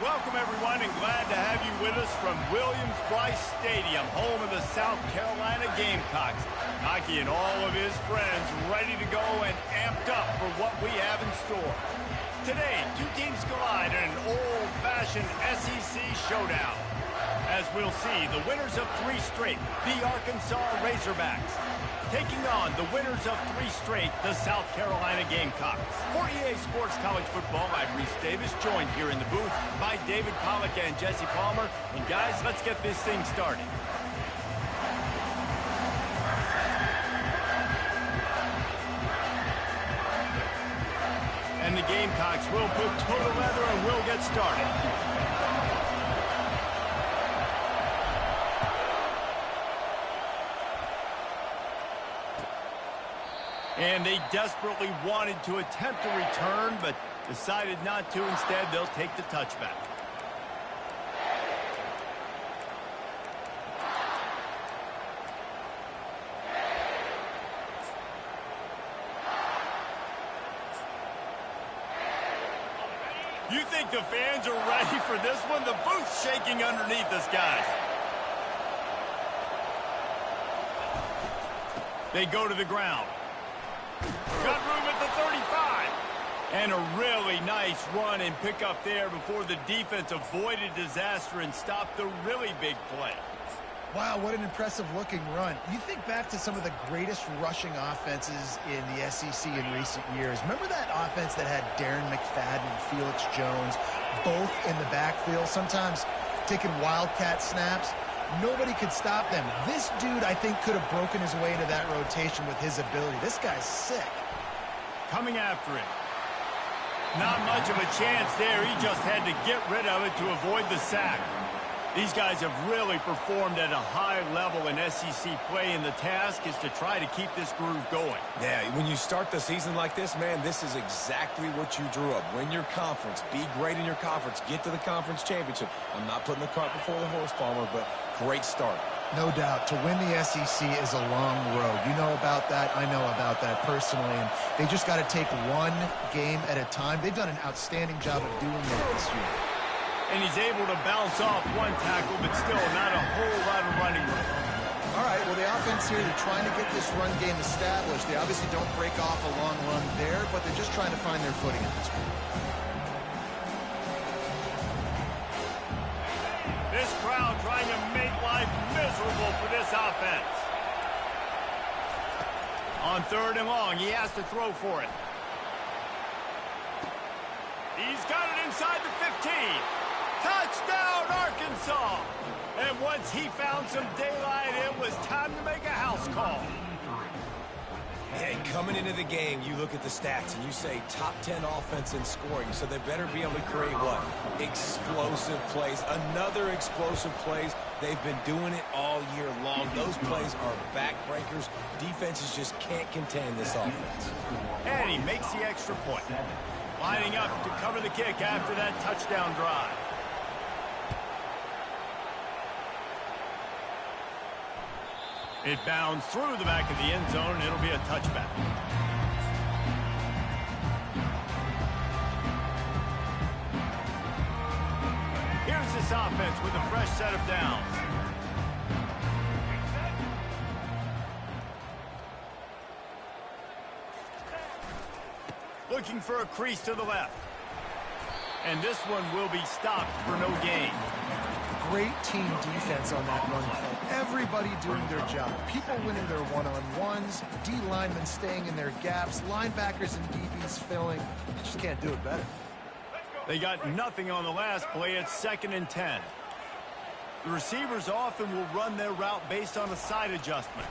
Welcome, everyone, and glad to have you with us from Williams-Brice Stadium, home of the South Carolina Gamecocks. Hockey and all of his friends ready to go and amped up for what we have in store. Today, two teams collide in an old-fashioned SEC showdown. As we'll see, the winners of 3 straight, the Arkansas Razorbacks, taking on the winners of 3 straight, the South Carolina Gamecocks. For EA Sports College Football, I'm Reese Davis, joined here in the booth by David Pollack and Jesse Palmer. And guys, let's get this thing started. And the Gamecocks will put total leather and we'll get started. And they desperately wanted to attempt a return, but decided not to. Instead, they'll take the touchback. You think the fans are ready for this one? The booth's shaking underneath us, guys. They go to the ground. Got room at the 35. And a really nice run and pick up there before the defense avoided disaster and stopped the really big play. Wow, what an impressive-looking run. You think back to some of the greatest rushing offenses in the SEC in recent years. Remember that offense that had Darren McFadden and Felix Jones both in the backfield, sometimes taking wildcat snaps? Nobody could stop them. This dude, I think, could have broken his way into that rotation with his ability. This guy's sick. Coming after it. Not much of a chance there. He just had to get rid of it to avoid the sack. These guys have really performed at a high level in SEC play, and the task is to try to keep this groove going. Yeah, when you start the season like this, man, this is exactly what you drew up. Win your conference. Be great in your conference. Get to the conference championship. I'm not putting the cart before the horse, Palmer, but great start. No doubt. To win the SEC is a long road. You know about that. I know about that personally. And they just got to take one game at a time. They've done an outstanding job of doing that this year. And he's able to bounce off one tackle, but still not a whole lot of running room. All right, well, the offense here, they're trying to get this run game established. They obviously don't break off a long run there, but they're just trying to find their footing at this point. This crowd trying to make life miserable for this offense. On 3rd and long, he has to throw for it. He's got it inside the 15. Touchdown, Arkansas! And once he found some daylight, it was time to make a house call. Hey, coming into the game, you look at the stats and you say top 10 offense in scoring, so they better be able to create what? Explosive plays. Another explosive plays. They've been doing it all year long. Those plays are backbreakers. Defenses just can't contain this offense. And he makes the extra point. Lining up to cover the kick after that touchdown drive. It bounds through the back of the end zone, and it'll be a touchback. Here's this offense with a fresh set of downs. Looking for a crease to the left. And this one will be stopped for no gain. Great team defense on that run play. Everybody doing their job. People winning their one-on-ones, D linemen staying in their gaps, linebackers and DBs filling. You just can't do it better. They got nothing on the last play. It's 2nd and 10. The receivers often will run their route based on a side adjustment.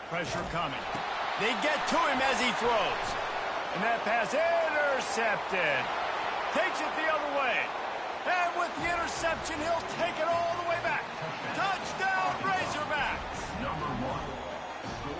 Pressure coming. They get to him as he throws. And that pass intercepted. Takes it the other way. And with the interception, he'll take it all the way back. Touchdown, Razorbacks!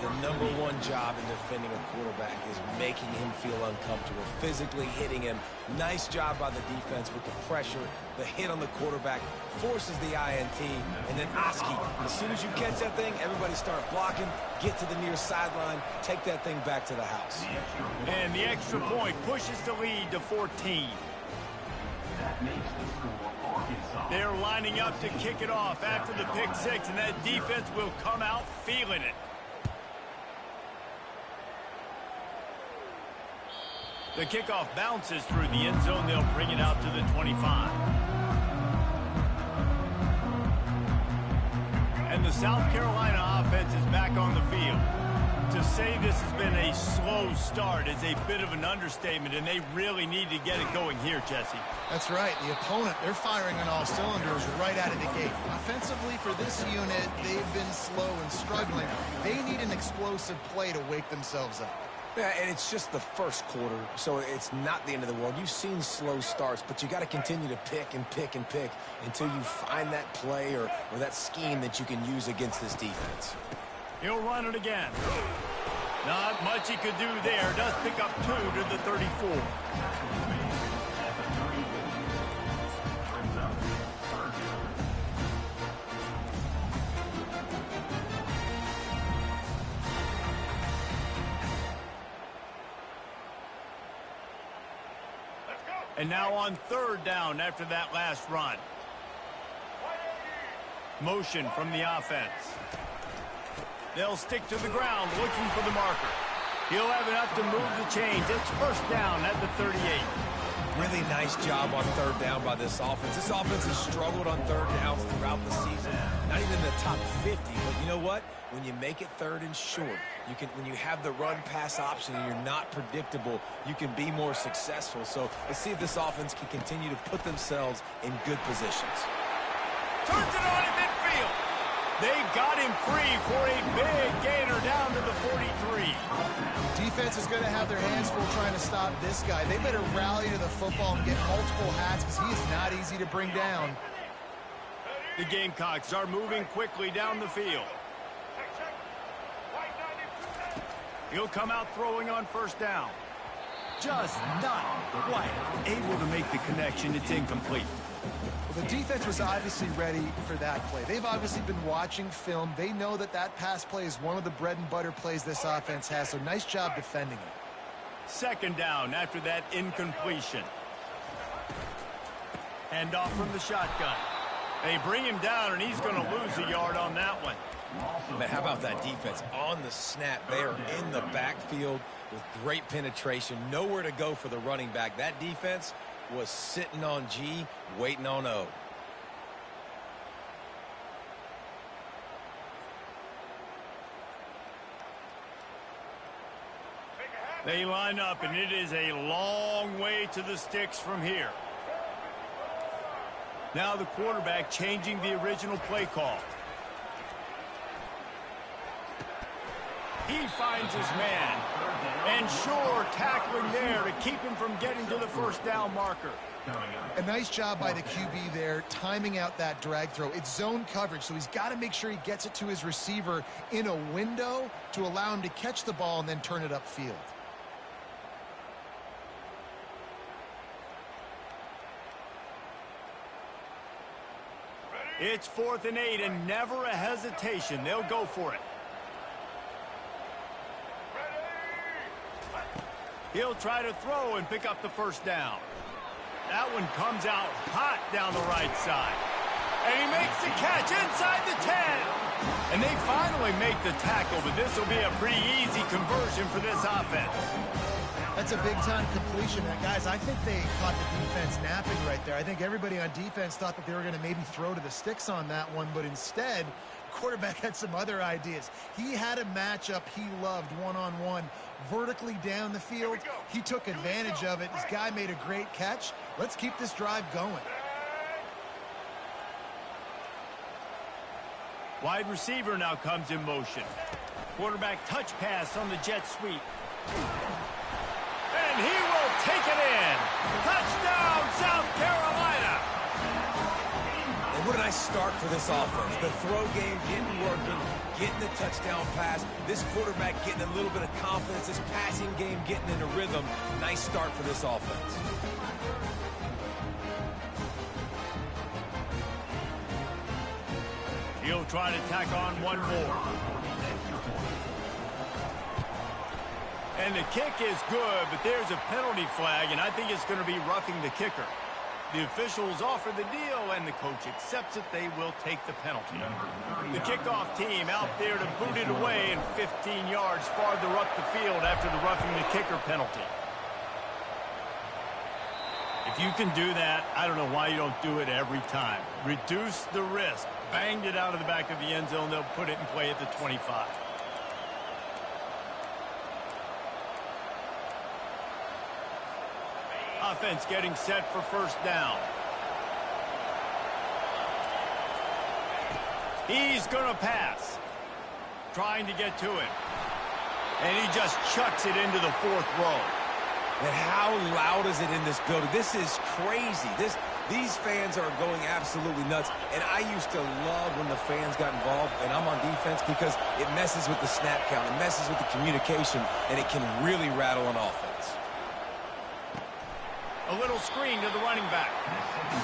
The number one job in defending a quarterback is making him feel uncomfortable, physically hitting him. Nice job by the defense with the pressure. The hit on the quarterback forces the INT. And then Oski, as soon as you catch that thing, everybody start blocking, get to the near sideline, take that thing back to the house. And the extra point pushes the lead to 14. They're lining up to kick it off after the pick six, and that defense will come out feeling it. The kickoff bounces through the end zone. They'll bring it out to the 25. And the South Carolina offense is back on the field. To say this has been a slow start is a bit of an understatement, and they really need to get it going here, Jesse. That's right. The opponent, they're firing on all cylinders right out of the gate. Offensively, for this unit, they've been slow and struggling. They need an explosive play to wake themselves up. Yeah, and it's just the first quarter, so it's not the end of the world. You've seen slow starts, but you got to continue to pick and pick and pick until you find that play or that scheme that you can use against this defense. He'll run it again. Not much he could do there. Does pick up 2 to the 34. And now on third down after that last run. Motion from the offense. They'll stick to the ground looking for the marker. He'll have enough to move the chains. It's first down at the 38. Really nice job on third down by this offense. This offense has struggled on third downs throughout the season. Not even in the top 50, but you know what? When you make it third and short, when you have the run-pass option and you're not predictable, you can be more successful. So let's see if this offense can continue to put themselves in good positions. Turns it on in midfield. They got him free for a big gainer down to the 43. Defense is going to have their hands full trying to stop this guy. They better rally to the football and get multiple hats because he is not easy to bring down. The Gamecocks are moving quickly down the field. He'll come out throwing on first down. Just not quite able to make the connection. It's incomplete. Well, the defense was obviously ready for that play. They've obviously been watching film. They know that that pass play is one of the bread and butter plays this offense has, so nice job defending it. Second down after that incompletion. Hand off from the shotgun. They bring him down, and he's going to lose a yard on that one. But how about that defense on the snap? They are in the backfield with great penetration. Nowhere to go for the running back. That defense was sitting on G, waiting on O. They line up, and it is a long way to the sticks from here. Now the quarterback changing the original play call. He finds his man. And sure, tackling there to keep him from getting to the first down marker. A nice job by the QB there, timing out that drag throw. It's zone coverage, so he's got to make sure he gets it to his receiver in a window to allow him to catch the ball and then turn it upfield. It's 4th and 8, and never a hesitation. They'll go for it. He'll try to throw and pick up the first down. That one comes out hot down the right side. And he makes the catch inside the 10. And they finally make the tackle, but this will be a pretty easy conversion for this offense. That's a big-time completion. Guys, I think they caught the defense napping right there. I think everybody on defense thought that they were going to maybe throw to the sticks on that one, but instead, quarterback had some other ideas. He had a matchup he loved one-on-one vertically down the field. He took advantage of it. This guy made a great catch. Let's keep this drive going. Wide receiver now comes in motion. Quarterback touch pass on the jet sweep. And he will take it in. Touchdown, South Carolina. And what a nice start for this offense. The throw game getting working, getting the touchdown pass. This quarterback getting a little bit of confidence. This passing game getting in a rhythm. Nice start for this offense. He'll try to tack on one more. And the kick is good, but there's a penalty flag, and I think it's going to be roughing the kicker. The officials offer the deal, and the coach accepts it. They will take the penalty. The kickoff team out there to boot it away, and 15 yards farther up the field after the roughing the kicker penalty. If you can do that, I don't know why you don't do it every time. Reduce the risk. Banged it out of the back of the end zone. They'll put it in play at the 25. Offense getting set for first down. He's going to pass. Trying to get to him. And he just chucks it into the fourth row. And how loud is it in this building? This is crazy. These fans are going absolutely nuts. And I used to love when the fans got involved, and I'm on defense, because it messes with the snap count. It messes with the communication, and it can really rattle an offense. A little screen to the running back.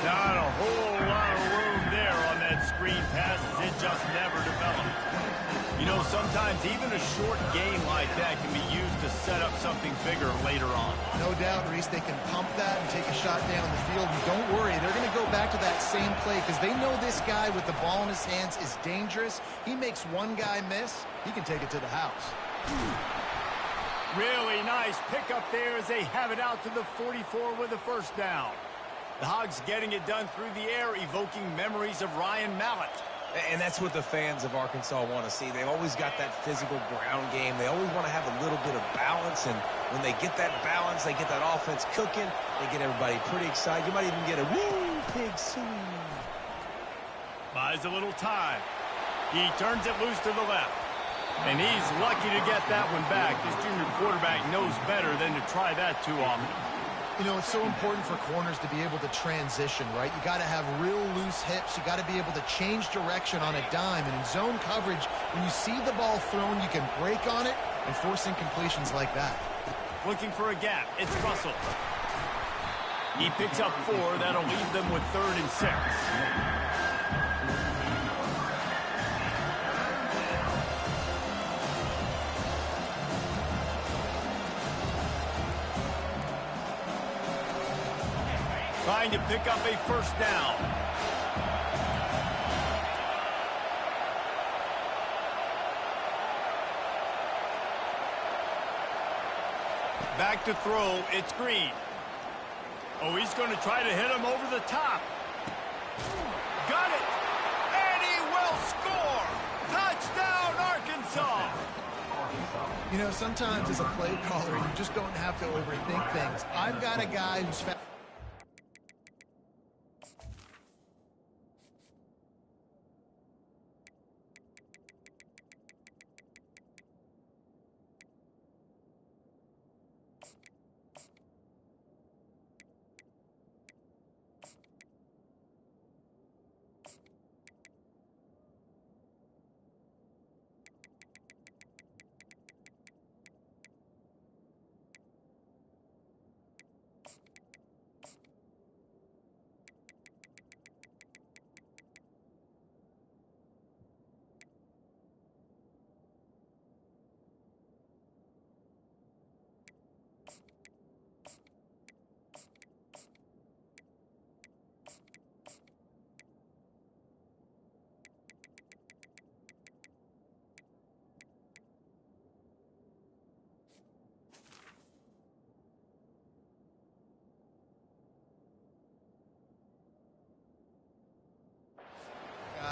Not a whole lot of room there on that screen pass. It just never developed. You know, sometimes even a short game like that can be used to set up something bigger later on. No doubt, Reese, they can pump that and take a shot down the field. And don't worry, they're going to go back to that same play because they know this guy with the ball in his hands is dangerous. He makes one guy miss, he can take it to the house. Really nice pickup there as they have it out to the 44 with a first down. The Hogs getting it done through the air, evoking memories of Ryan Mallett. And that's what the fans of Arkansas want to see. They've always got that physical ground game. They always want to have a little bit of balance. And when they get that balance, they get that offense cooking, they get everybody pretty excited. You might even get a woo, pig swing. Buys a little time. He turns it loose to the left. And he's lucky to get that one back. His junior quarterback knows better than to try that too often. You know, it's so important for corners to be able to transition, right? You got to have real loose hips. You got to be able to change direction on a dime. And in zone coverage, when you see the ball thrown, you can break on it and force incompletions like that. Looking for a gap. It's Russell. He picks up 4. That'll leave them with 3rd and 6. Trying to pick up a first down. Back to throw. It's Green. Oh, he's going to try to hit him over the top. Got it. And he will score. Touchdown, Arkansas. You know, sometimes as a play caller, you just don't have to overthink things. I've got a guy who's fast.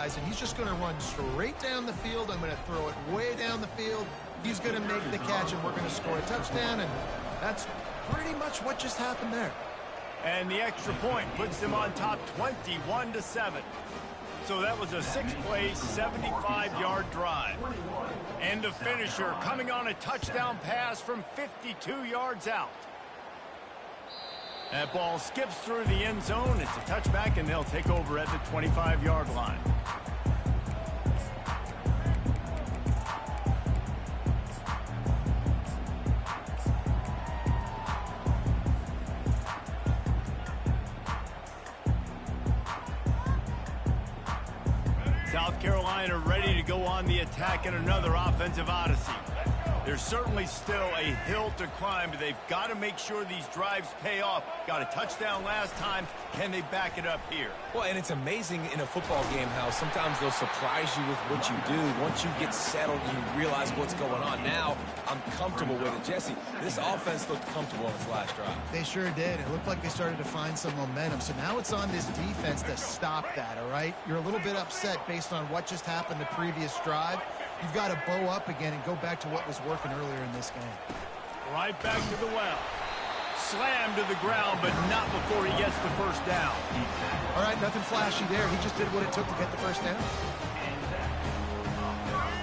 And he's just going to run straight down the field. I'm going to throw it way down the field. He's going to make the catch, and we're going to score a touchdown, and that's pretty much what just happened there. And the extra point puts them on top 21-7. So that was a 6-play, 75-yard drive. And the finisher coming on a touchdown pass from 52 yards out. That ball skips through the end zone. It's a touchback, and they'll take over at the 25-yard line. South Carolina ready to go on the attack in another offensive odyssey. There's certainly still a hill to climb, but they've got to make sure these drives pay off. Got a touchdown last time. Can they back it up here? Well, and it's amazing in a football game how sometimes they'll surprise you with what you do. Once you get settled, you realize what's going on. Now, I'm comfortable with it. Jesse, this offense looked comfortable on its last drive. They sure did. It looked like they started to find some momentum. So now it's on this defense to stop that, all right? You're a little bit upset based on what just happened the previous drive. You've got to bow up again and go back to what was working earlier in this game. Right back to the well. Slammed to the ground, but not before he gets the first down. All right, nothing flashy there. He just did what it took to get the first down.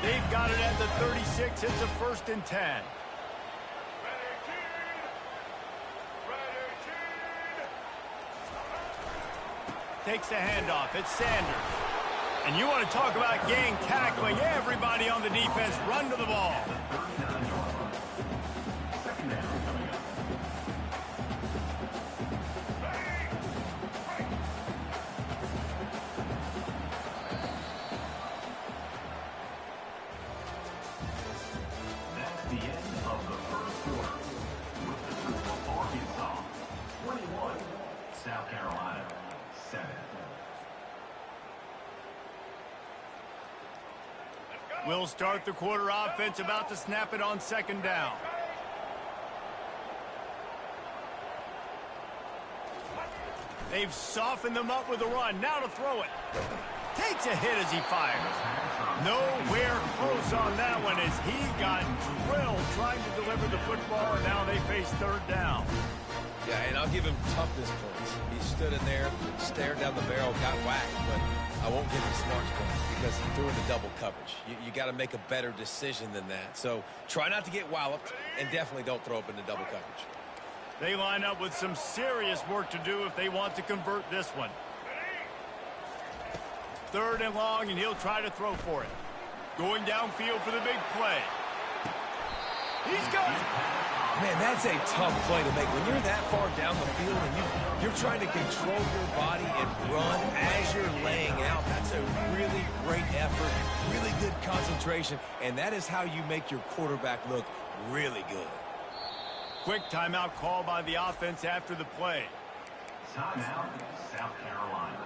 They've got it at the 36. It's a 1st and 10. Takes the handoff. It's Sanders. And you want to talk about gang tackling. Everybody on the defense run to the ball. That's the end of the first quarter. With the score, Arkansas 21, South Carolina 7. We'll start the quarter offense, about to snap it on 2nd down. They've softened them up with a run. Now to throw it. Takes a hit as he fires. Nowhere close on that one as he got drilled trying to deliver the football, and now they face 3rd down. Yeah, and I'll give him toughness points. He stood in there, stared down the barrel, got whacked, but I won't give him smarts points because he threw into double coverage. You got to make a better decision than that. So try not to get walloped, and definitely don't throw up into double coverage. They line up with some serious work to do if they want to convert this one. 3rd and long, and he'll try to throw for it. Going downfield for the big play. He's got it. Man, that's a tough play to make. When you're that far down the field and you're trying to control your body and run as you're laying out, that's a really great effort, really good concentration, and that is how you make your quarterback look really good. Quick timeout call by the offense after the play. Timeout, South Carolina.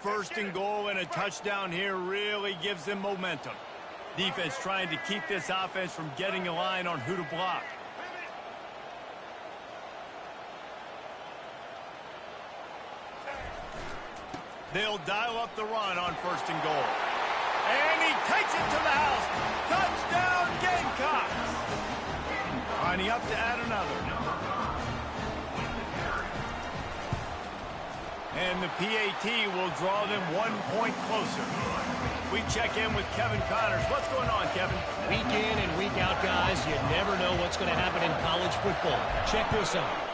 First and goal and a touchdown here really gives them momentum. Defense trying to keep this offense from getting a line on who to block. They'll dial up the run on 1st and goal. And he takes it to the house. Touchdown, Gamecocks. Lining up to add another. And the PAT will draw them 1 point closer. We check in with Kevin Connors. What's going on, Kevin? Week in and week out, guys, you never know what's going to happen in college football. Check this out.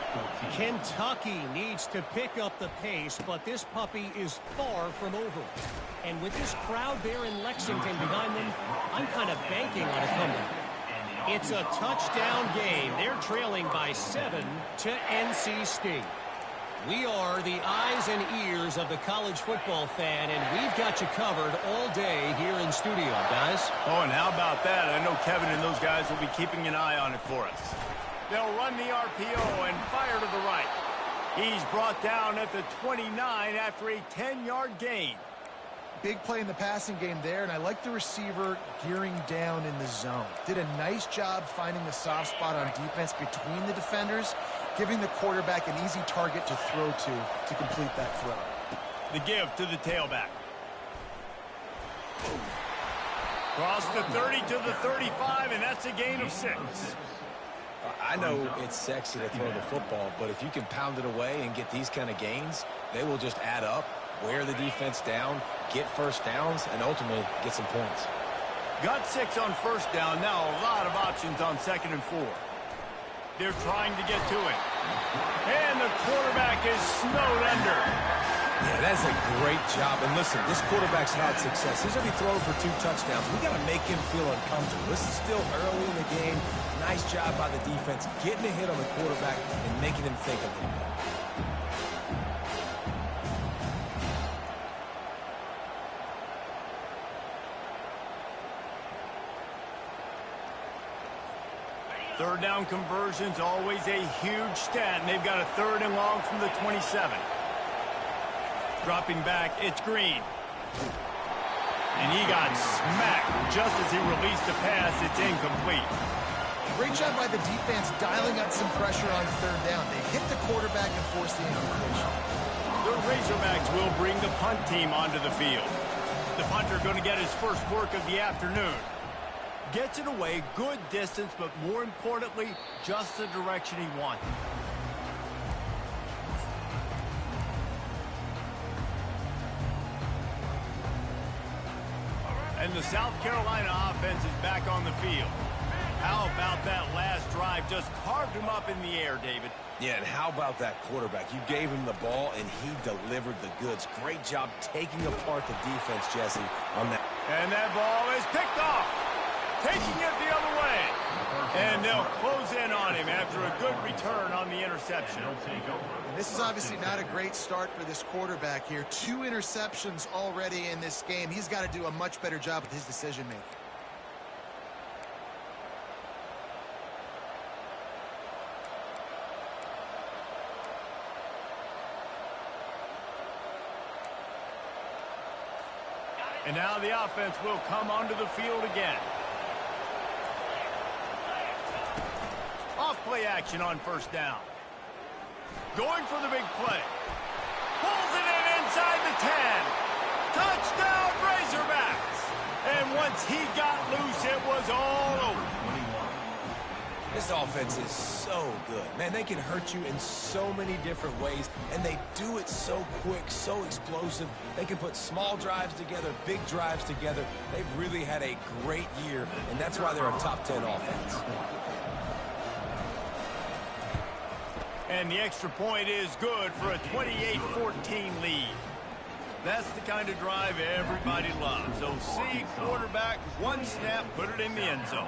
Kentucky needs to pick up the pace, but this puppy is far from over. And with this crowd there in Lexington behind them, I'm kind of banking on a comeback. It's a touchdown game. They're trailing by 7 to NC State. We are the eyes and ears of the college football fan, and we've got you covered all day here in studio, guys. Oh, and how about that? I know Kevin and those guys will be keeping an eye on it for us. They'll run the RPO and fire to the right. He's brought down at the 29 after a 10-yard gain. Big play in the passing game there, and I like the receiver gearing down in the zone. Did a nice job finding the soft spot on defense between the defenders, giving the quarterback an easy target to throw to complete that throw. The give to the tailback. Cross the 30 to the 35, and that's a gain of 6. I know it's sexy to throw the football, but if you can pound it away and get these kind of gains, they will just add up, wear the defense down, get first downs, and ultimately get some points. Got 6 on 1st down. Now a lot of options on 2nd and 4. They're trying to get to it. And the quarterback is snowed under. Yeah, that's a great job. And listen, this quarterback's had success. He's already thrown for 2 touchdowns. We got to make him feel uncomfortable. This is still early in the game. Nice job by the defense, getting a hit on the quarterback and making him think a little bit. Third down conversion's always a huge stat, and they've got a 3rd and long from the 27. Dropping back, it's Green. And he got smacked just as he released the pass. It's incomplete. Great job by the defense dialing up some pressure on 3rd down. They hit the quarterback and forced the incompletion. The Razorbacks will bring the punt team onto the field. The punter going to get his first work of the afternoon. Gets it away, good distance, but more importantly, just the direction he wanted. And the South Carolina offense is back on the field. How about that last drive? Just carved him up in the air, David. Yeah, and how about that quarterback? You gave him the ball, and he delivered the goods. Great job taking apart the defense, Jesse, on that. And that ball is picked off. Taking it the other way. And they'll close in on him after a good return on the interception. This is obviously not a great start for this quarterback here. 2 interceptions already in this game. He's got to do a much better job with his decision-making. And now the offense will come onto the field again. Off-play action on 1st down. Going for the big play. Pulls it in inside the 10. Touchdown, Razorbacks. And once he got loose, it was all over. This offense is so good. Man, they can hurt you in so many different ways, and they do it so quick, so explosive. They can put small drives together, big drives together. They've really had a great year, and that's why they're a top 10 offense. And the extra point is good for a 28-14 lead. That's the kind of drive everybody loves. OC quarterback, 1 snap, put it in the end zone.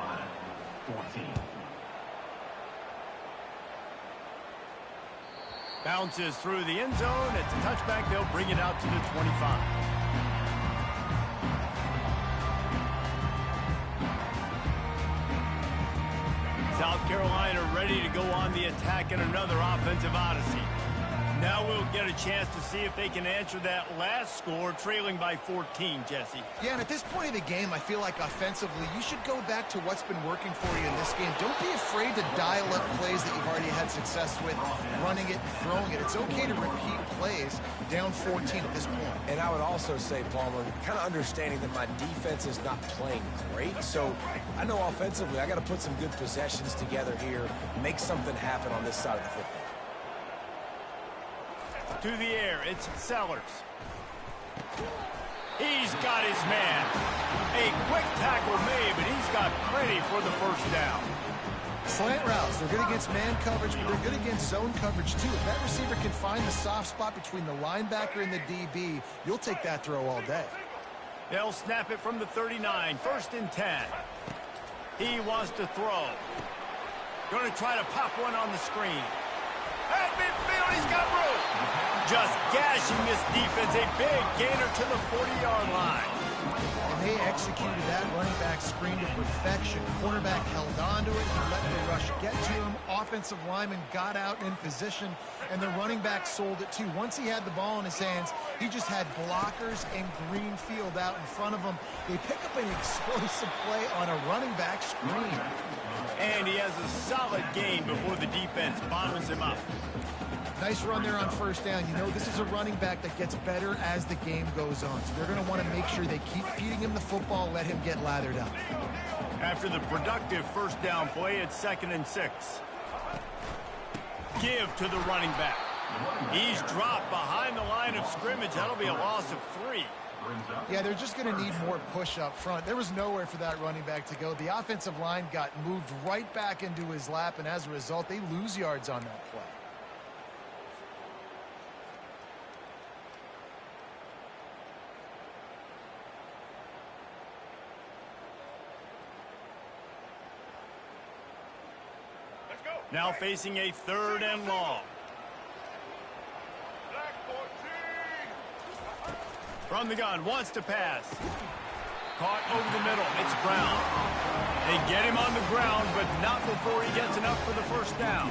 14. Bounces through the end zone. It's a touchback. They'll bring it out to the 25. South Carolina ready to go on the attack in another offensive odyssey. Now we'll get a chance to see if they can answer that last score, trailing by 14, Jesse. Yeah, and at this point of the game, I feel like offensively, you should go back to what's been working for you in this game. Don't be afraid to dial up plays that you've already had success with, running it and throwing it. It's okay to repeat plays down 14 at this point. And I would also say, Palmer, kind of understanding that my defense is not playing great, so I know offensively I got to put some good possessions together here, make something happen on this side of the football. To the air, it's Sellers. He's got his man. A quick tackle made, but he's got plenty for the 1st down. Slant routes, they're good against man coverage, but they're good against zone coverage too. If that receiver can find the soft spot between the linebacker and the DB, you'll take that throw all day. They'll snap it from the 39, 1st and 10. He wants to throw. Going to try to pop one on the screen. At midfield, he's got room. Just gashing this defense. A big gainer to the 40-yard line. And they executed that running back screen to perfection. Cornerback held on to it. He let the rush get to him. Offensive lineman got out in position, and the running back sold it too. Once he had the ball in his hands, he just had blockers and green field out in front of him. They pick up an explosive play on a running back screen. And he has a solid gain before the defense bottoms him up. Nice run there on 1st down. You know, this is a running back that gets better as the game goes on. So they're going to want to make sure they keep feeding him the football, let him get lathered up. After the productive 1st down play, it's 2nd and 6. Give to the running back. He's dropped behind the line of scrimmage. That'll be a loss of 3. Yeah, they're just going to need more push up front. There was nowhere for that running back to go. The offensive line got moved right back into his lap, and as a result, they lose yards on that play. Now facing a 3rd and long. From the gun, wants to pass. Caught over the middle. It's Brown. They get him on the ground, but not before he gets enough for the first down.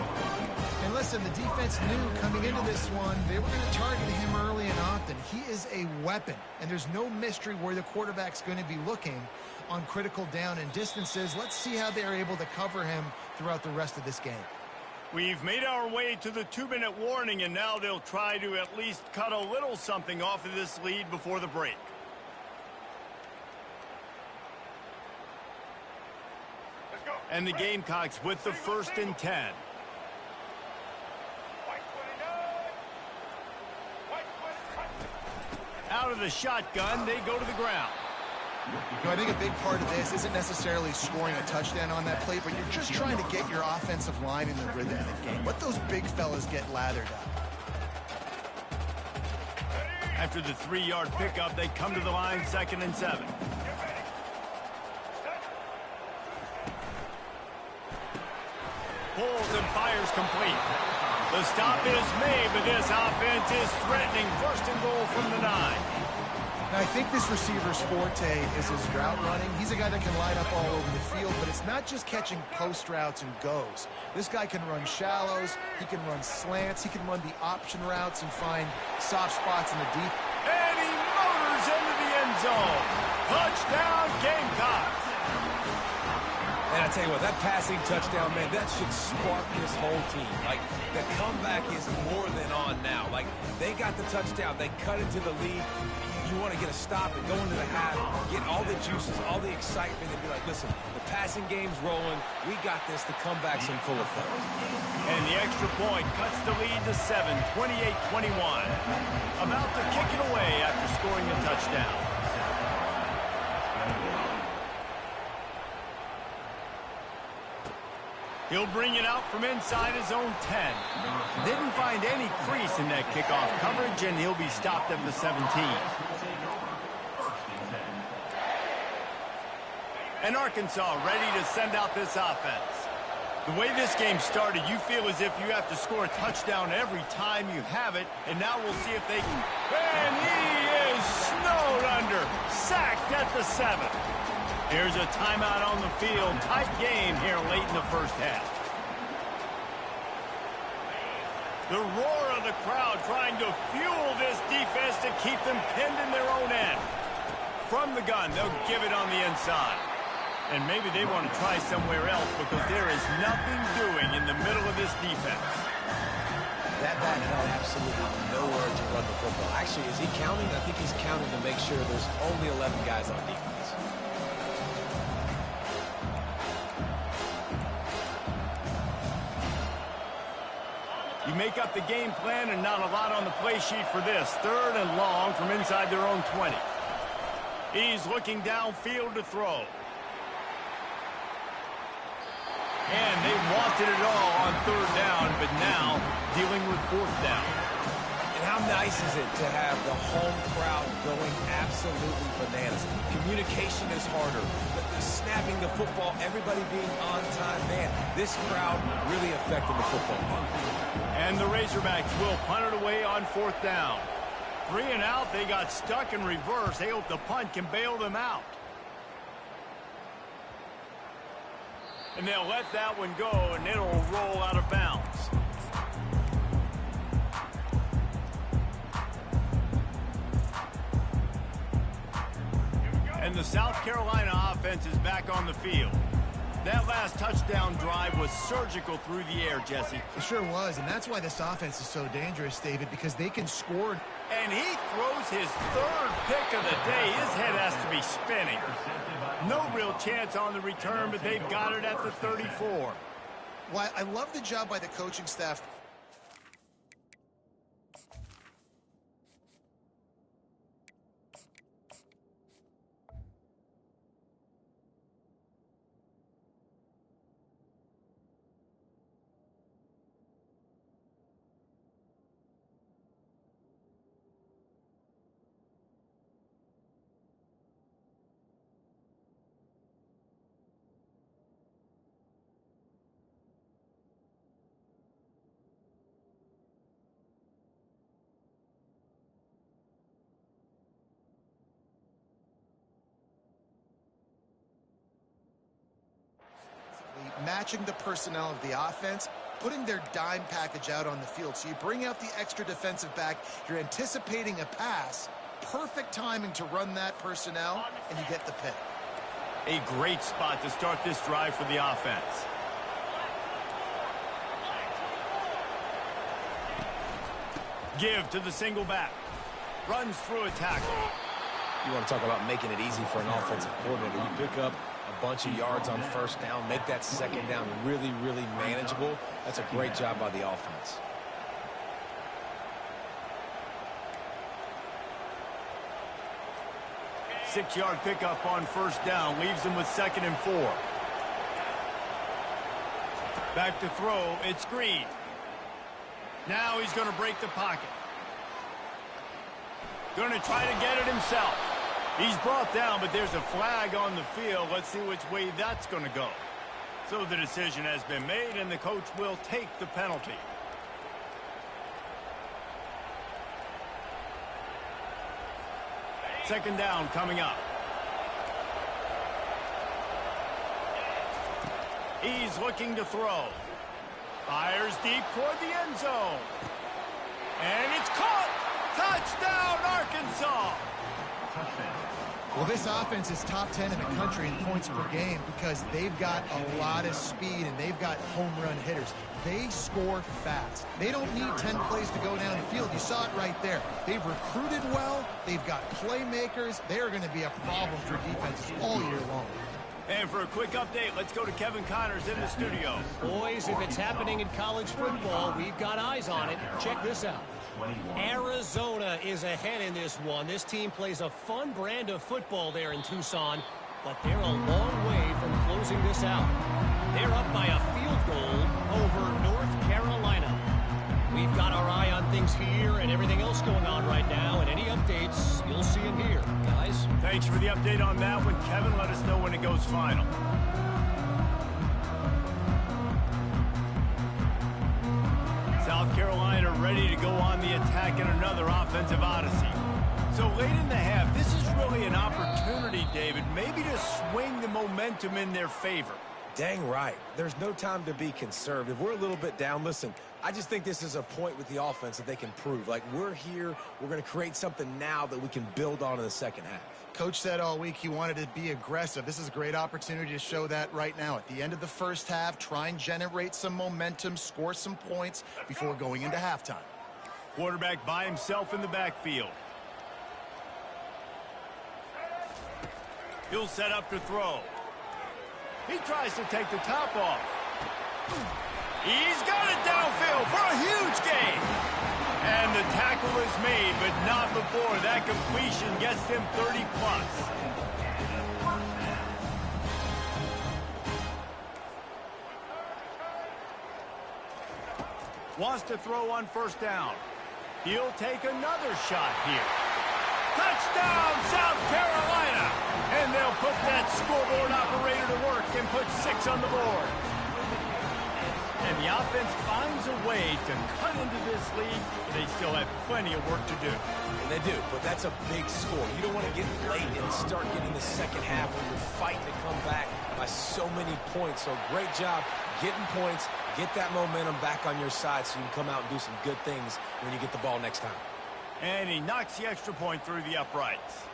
And listen, the defense knew coming into this one, they were going to target him early and often. He is a weapon, and there's no mystery where the quarterback's going to be looking on critical down and distances. Let's see how they're able to cover him throughout the rest of this game. We've made our way to the 2-minute warning, and now they'll try to at least cut a little something off of this lead before the break. And the Gamecocks with the 1st and 10. Out of the shotgun, they go to the ground. I think a big part of this isn't necessarily scoring a touchdown on that play, but you're just trying to get your offensive line in the rhythm of the game. Let those big fellas get lathered up. After the 3-yard pickup, they come to the line 2nd and 7. Pulls and fires complete. The stop is made, but this offense is threatening 1st and goal from the 9. Now, I think this receiver's forte is his route running. He's a guy that can line up all over the field, but it's not just catching post routes and goes. This guy can run shallows, he can run slants, he can run the option routes and find soft spots in the deep. And he motors into the end zone. Touchdown, Gamecocks. And I tell you what, that passing touchdown, man, that should spark this whole team. Like, the comeback is more than on now. Like, they got the touchdown. They cut into the lead. You want to get a stop and go into the half, get all the juices, all the excitement, and be like, listen, the passing game's rolling. We got this. The comeback's in full effect. And the extra point cuts the lead to 7, 28-21. About to kick it away after scoring a touchdown. He'll bring it out from inside his own 10. Didn't find any crease in that kickoff coverage, and he'll be stopped at the 17. And Arkansas ready to send out this offense. The way this game started, you feel as if you have to score a touchdown every time you have it, and now we'll see if they can. And he is snowed under, sacked at the 7. Here's a timeout on the field. Tight game here late in the first half. The roar of the crowd trying to fuel this defense to keep them pinned in their own end. From the gun, they'll give it on the inside. And maybe they want to try somewhere else because there is nothing doing in the middle of this defense. That back had absolutely nowhere to run the football. Actually, is he counting? I think he's counting to make sure there's only 11 guys on defense. You make up the game plan and not a lot on the play sheet for this. 3rd and long from inside their own 20. He's looking downfield to throw. And they wanted it all on 3rd down, but now dealing with 4th down. And how nice is it to have the home crowd going absolutely bananas? Communication is harder. The snapping the football, everybody being on time. Man, this crowd really affecting the football game. And the Razorbacks will punt it away on 4th down. 3 and out, they got stuck in reverse. They hope the punt can bail them out. And they'll let that one go, and it'll roll out of bounds. And the South Carolina offense is back on the field. That last touchdown drive was surgical through the air, Jesse. It sure was, and that's why this offense is so dangerous, David, because they can score. And he throws his 3rd pick of the day. His head has to be spinning. No real chance on the return, but they've got it at the 34. Well, I love the job by the coaching staff. matching the personnel of the offense, putting their dime package out on the field. So you bring out the extra defensive back, you're anticipating a pass, perfect timing to run that personnel, and you get the pick. A great spot to start this drive for the offense. Give to the single back. Runs through a tackle. You want to talk about making it easy for an offensive coordinator. You pick up a bunch of yards on first down, make that second down really, really manageable. That's a great job by the offense. Six-yard pickup on first down. Leaves them with 2nd and 4. Back to throw. It's Green. Now he's going to break the pocket. Going to try to get it himself. He's brought down, but there's a flag on the field. Let's see which way that's going to go. So the decision has been made, and the coach will take the penalty. Second down coming up. He's looking to throw. Fires deep toward the end zone. And it's caught. Touchdown, Arkansas. Well, this offense is top 10 in the country in points per game because they've got a lot of speed and they've got home run hitters. They score fast. They don't need 10 plays to go down the field. You saw it right there. They've recruited well. They've got playmakers. They are going to be a problem for defenses all year long. And for a quick update, let's go to Kevin Connors in the studio. Boys, if it's happening in college football, we've got eyes on it. Check this out. Arizona is ahead in this one. This team plays a fun brand of football there in Tucson, but they're a long way from closing this out. They're up by a field goal over North Carolina. We've got our eye on things here and everything else going on right now, and any updates, you'll see them here. Guys? Thanks for the update on that one. Kevin, let us know when it goes final. South Carolina ready to go on the attack in another offensive odyssey. So late in the half, this is really an opportunity, David, maybe to swing the momentum in their favor. Dang right. There's no time to be conservative. We're a little bit down. Listen, I just think this is a point with the offense that they can prove. Like, we're here, we're going to create something now that we can build on in the second half. Coach said all week he wanted to be aggressive. This is a great opportunity to show that right now. At the end of the first half, try and generate some momentum, score some points before going into halftime. Quarterback by himself in the backfield. He'll set up to throw. He tries to take the top off. He's got it downfield for a huge gain. And the tackle is made, but not before that completion gets him 30 plus. Wants to throw on first down. He'll take another shot here. Touchdown, South Carolina! And they'll put that scoreboard operator to work and put 6 on the board. And the offense finds a way to cut into this lead, but they still have plenty of work to do. And they do, but that's a big score. You don't want to get late and start getting the second half when you're fighting to come back by so many points. So great job getting points, get that momentum back on your side so you can come out and do some good things when you get the ball next time. And he knocks the extra point through the uprights.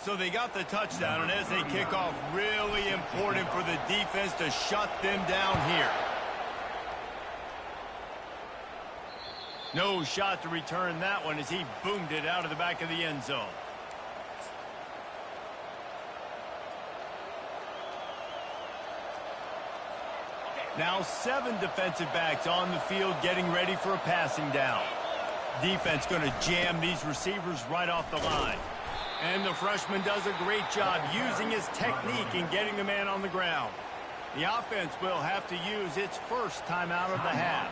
So they got the touchdown, and as they kick off, really important for the defense to shut them down here. No shot to return that one as he boomed it out of the back of the end zone. Now 7 defensive backs on the field getting ready for a passing down. Defense going to jam these receivers right off the line. And the freshman does a great job using his technique and getting the man on the ground. The offense will have to use its first timeout of the half.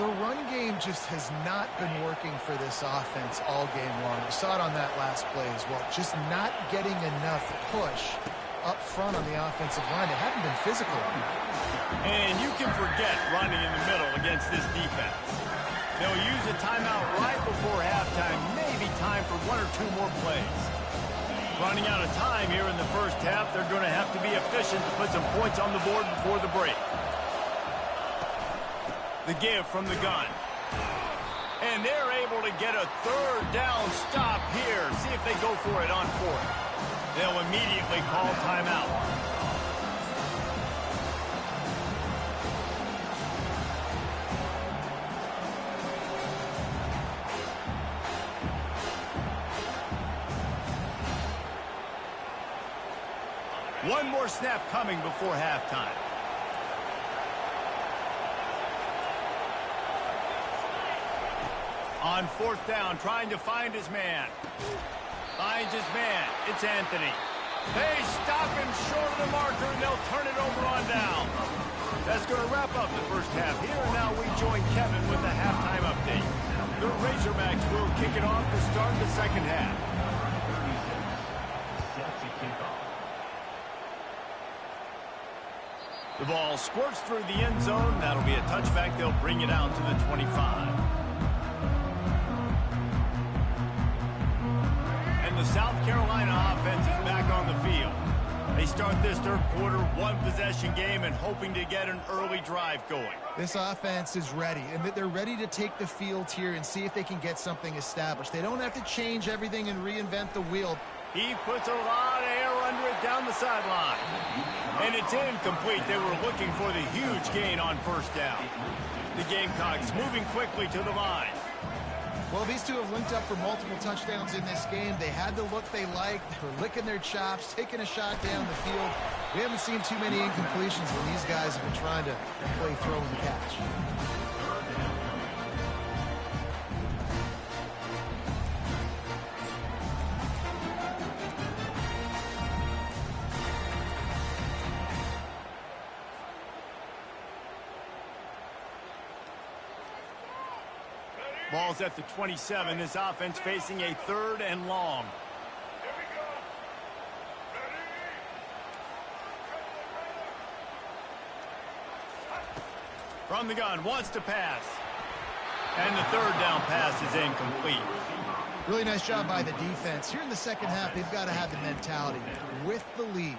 The run game just has not been working for this offense all game long. We saw it on that last play as well. Just not getting enough push up front on the offensive line. They haven't been physical enough. And you can forget running in the middle against this defense. They'll use a timeout right before halftime. Maybe time for 1 or 2 more plays. Running out of time here in the first half. They're going to have to be efficient to put some points on the board before the break. The give from the gun. And they're able to get a third down stop here. See if they go for it on fourth. They'll immediately call timeout. One more snap coming before halftime. On fourth down, trying to find his man. Finds his man. It's Anthony. They stop him short of the marker, and they'll turn it over on down. That's going to wrap up the first half here, and now we join Kevin with the halftime update. The Razorbacks will kick it off to start the second half. The ball squirts through the end zone. That'll be a touchback. They'll bring it out to the 25. And the South Carolina offense is back on the field. They start this third quarter, one-possession game, and hoping to get an early drive going. This offense is ready, and they're ready to take the field here and see if they can get something established. They don't have to change everything and reinvent the wheel. He puts a lot of air under it down the sideline. And it's incomplete. They were looking for the huge gain on first down. The Gamecocks moving quickly to the line. Well, these two have linked up for multiple touchdowns in this game. They had the look they liked. They were licking their chops, taking a shot down the field. We haven't seen too many incompletions when these guys have been trying to play throw and catch. Ball's at the 27. This offense facing a third and long. From the gun, wants to pass. And the third down pass is incomplete. Really nice job by the defense. Here in the second half, they've got to have the mentality with the lead.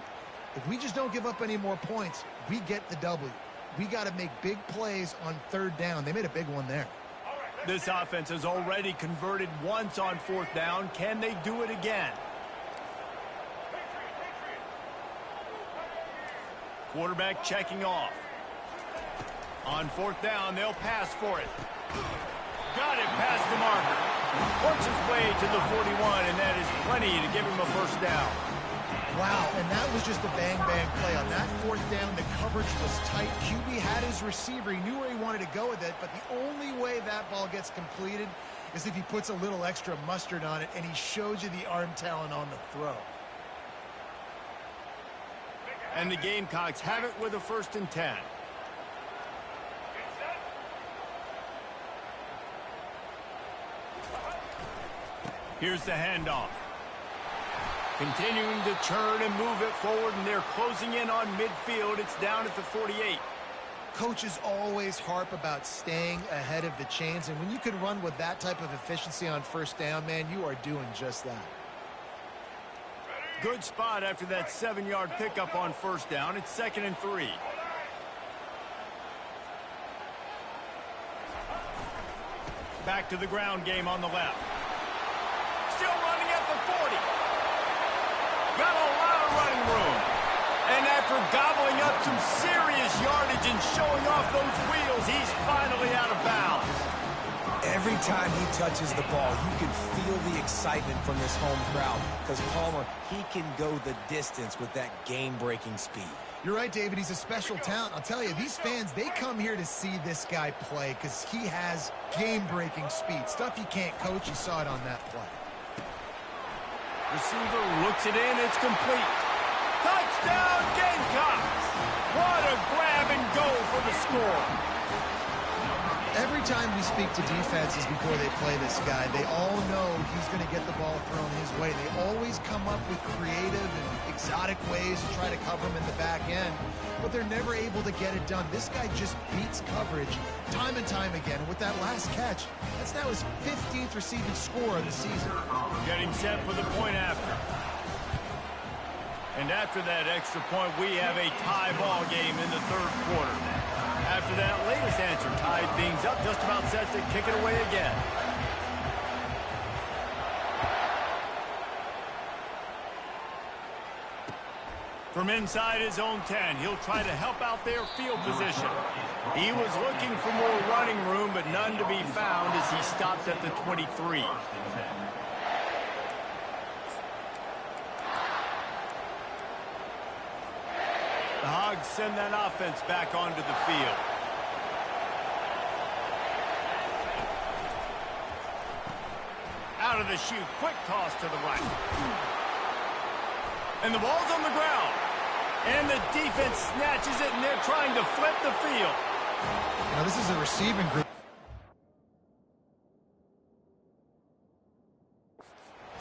If we just don't give up any more points, we get the W. We got to make big plays on third down. They made a big one there. This offense has already converted once on fourth down. Can they do it again? Quarterback checking off. On fourth down, they'll pass for it. Got it past the marker. Works his way to the 41, and that is plenty to give him a first down. Wow, and that was just a bang-bang play. On that fourth down, the coverage was tight. QB had his receiver. He knew where he wanted to go with it, but the only way that ball gets completed is if he puts a little extra mustard on it, and he shows you the arm talent on the throw. And the Gamecocks have it with a 1st and 10. Here's the handoff. Continuing to churn and move it forward, and they're closing in on midfield. It's down at the 48. Coaches always harp about staying ahead of the chains, and when you can run with that type of efficiency on first down, man, you are doing just that. Good spot after that 7-yard pickup on first down. It's 2nd and 3. Back to the ground game on the left. Still running at the 40. Got a lot of running room. And after gobbling up some serious yardage and showing off those wheels, he's finally out of bounds. Every time he touches the ball, you can feel the excitement from this home crowd because Palmer, he can go the distance with that game-breaking speed. You're right, David. He's a special talent. I'll tell you, these fans, they come here to see this guy play because he has game-breaking speed. Stuff you can't coach. You saw it on that play. Receiver looks it in. It's complete. Touchdown, Gamecocks! What a grab and go for the score. Every time we speak to defenses before they play this guy, they all know he's going to get the ball thrown his way. They always come up with creative and exotic ways to try to cover him in the back end, but they're never able to get it done. This guy just beats coverage time and time again. And with that last catch, that's now his 15th receiving score of the season. Getting set for the point after. And after that extra point, we have a tie ball game in the third quarter. After that latest answer tied things up, just about set to kick it away again. From inside his own 10, he'll try to help out their field position. He was looking for more running room, but none to be found as he stopped at the 23. The Hogs send that offense back onto the field. Out of the chute, quick toss to the right. And the ball's on the ground. And the defense snatches it, and they're trying to flip the field. Now, this is a receiving group.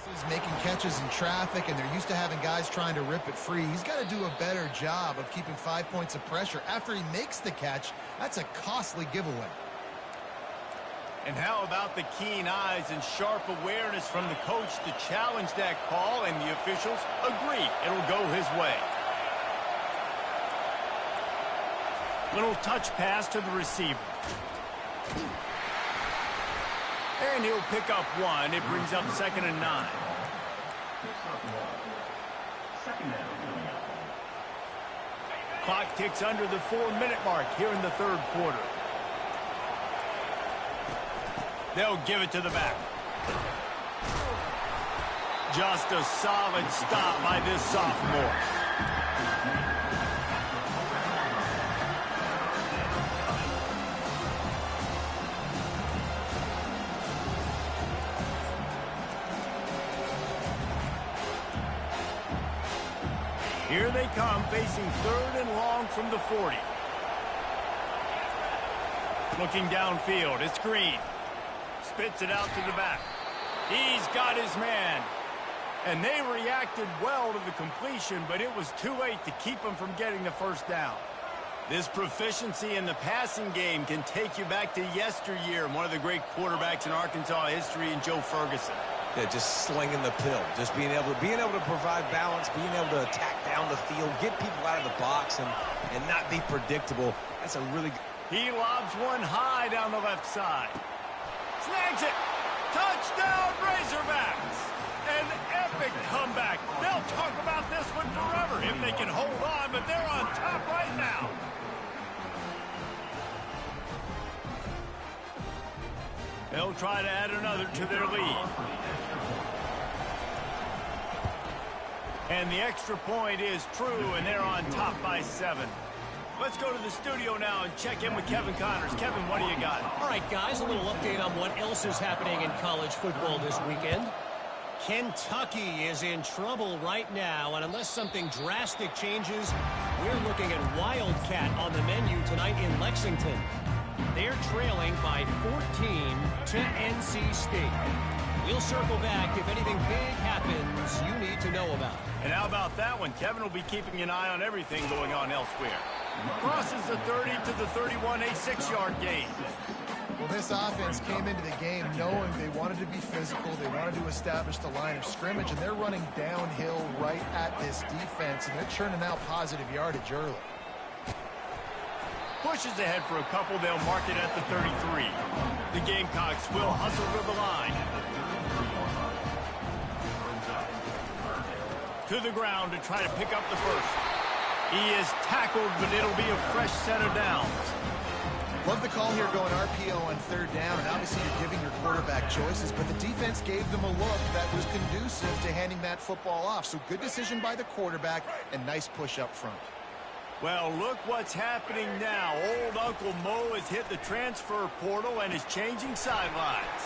This is making catches in traffic, and they're used to having guys trying to rip it free. He's got to do a better job of keeping 5 points of pressure. After he makes the catch, that's a costly giveaway. And how about the keen eyes and sharp awareness from the coach to challenge that call, and the officials agree it'll go his way. Little touch pass to the receiver. And he'll pick up one. It brings up 2nd and 9. Clock ticks under the 4-minute mark here in the third quarter. They'll give it to the back. Just a solid stop by this sophomore. Here they come, facing 3rd and long from the 40. Looking downfield, it's Green. Spits it out to the back. He's got his man. And they reacted well to the completion, but it was too late to keep him from getting the first down. This proficiency in the passing game can take you back to yesteryear, and one of the great quarterbacks in Arkansas history, in Joe Ferguson. Yeah, just slinging the pill, just being able to provide balance, being able to attack down the field, get people out of the box, and not be predictable. That's a really good. He lobs one high down the left side. Snags it. Touchdown, Razorbacks. An epic comeback. They'll talk about this one forever if they can hold on, but they're on top right now. They'll try to add another to their lead. And the extra point is true, and they're on top by 7. Let's go to the studio now and check in with Kevin Connors. Kevin, what do you got? All right, guys, a little update on what else is happening in college football this weekend. Kentucky is in trouble right now, and unless something drastic changes, we're looking at Wildcat on the menu tonight in Lexington. They're trailing by 14 to NC State. We'll circle back if anything big happens you need to know about. And how about that one? Kevin will be keeping an eye on everything going on elsewhere. Crosses the 30 to the 31, a 6-yard gain. Well, this offense came into the game knowing they wanted to be physical, they wanted to establish the line of scrimmage, and they're running downhill right at this defense, and they're churning out positive yardage early. Pushes ahead for a couple. They'll mark it at the 33. The Gamecocks will hustle to the line. To the ground to try to pick up the first. He is tackled, but it'll be a fresh set of downs. Love the call here going RPO on 3rd down, and obviously you're giving your quarterback choices, but the defense gave them a look that was conducive to handing that football off. So good decision by the quarterback and nice push up front. Well, look what's happening now. Old Uncle Mo has hit the transfer portal and is changing sidelines.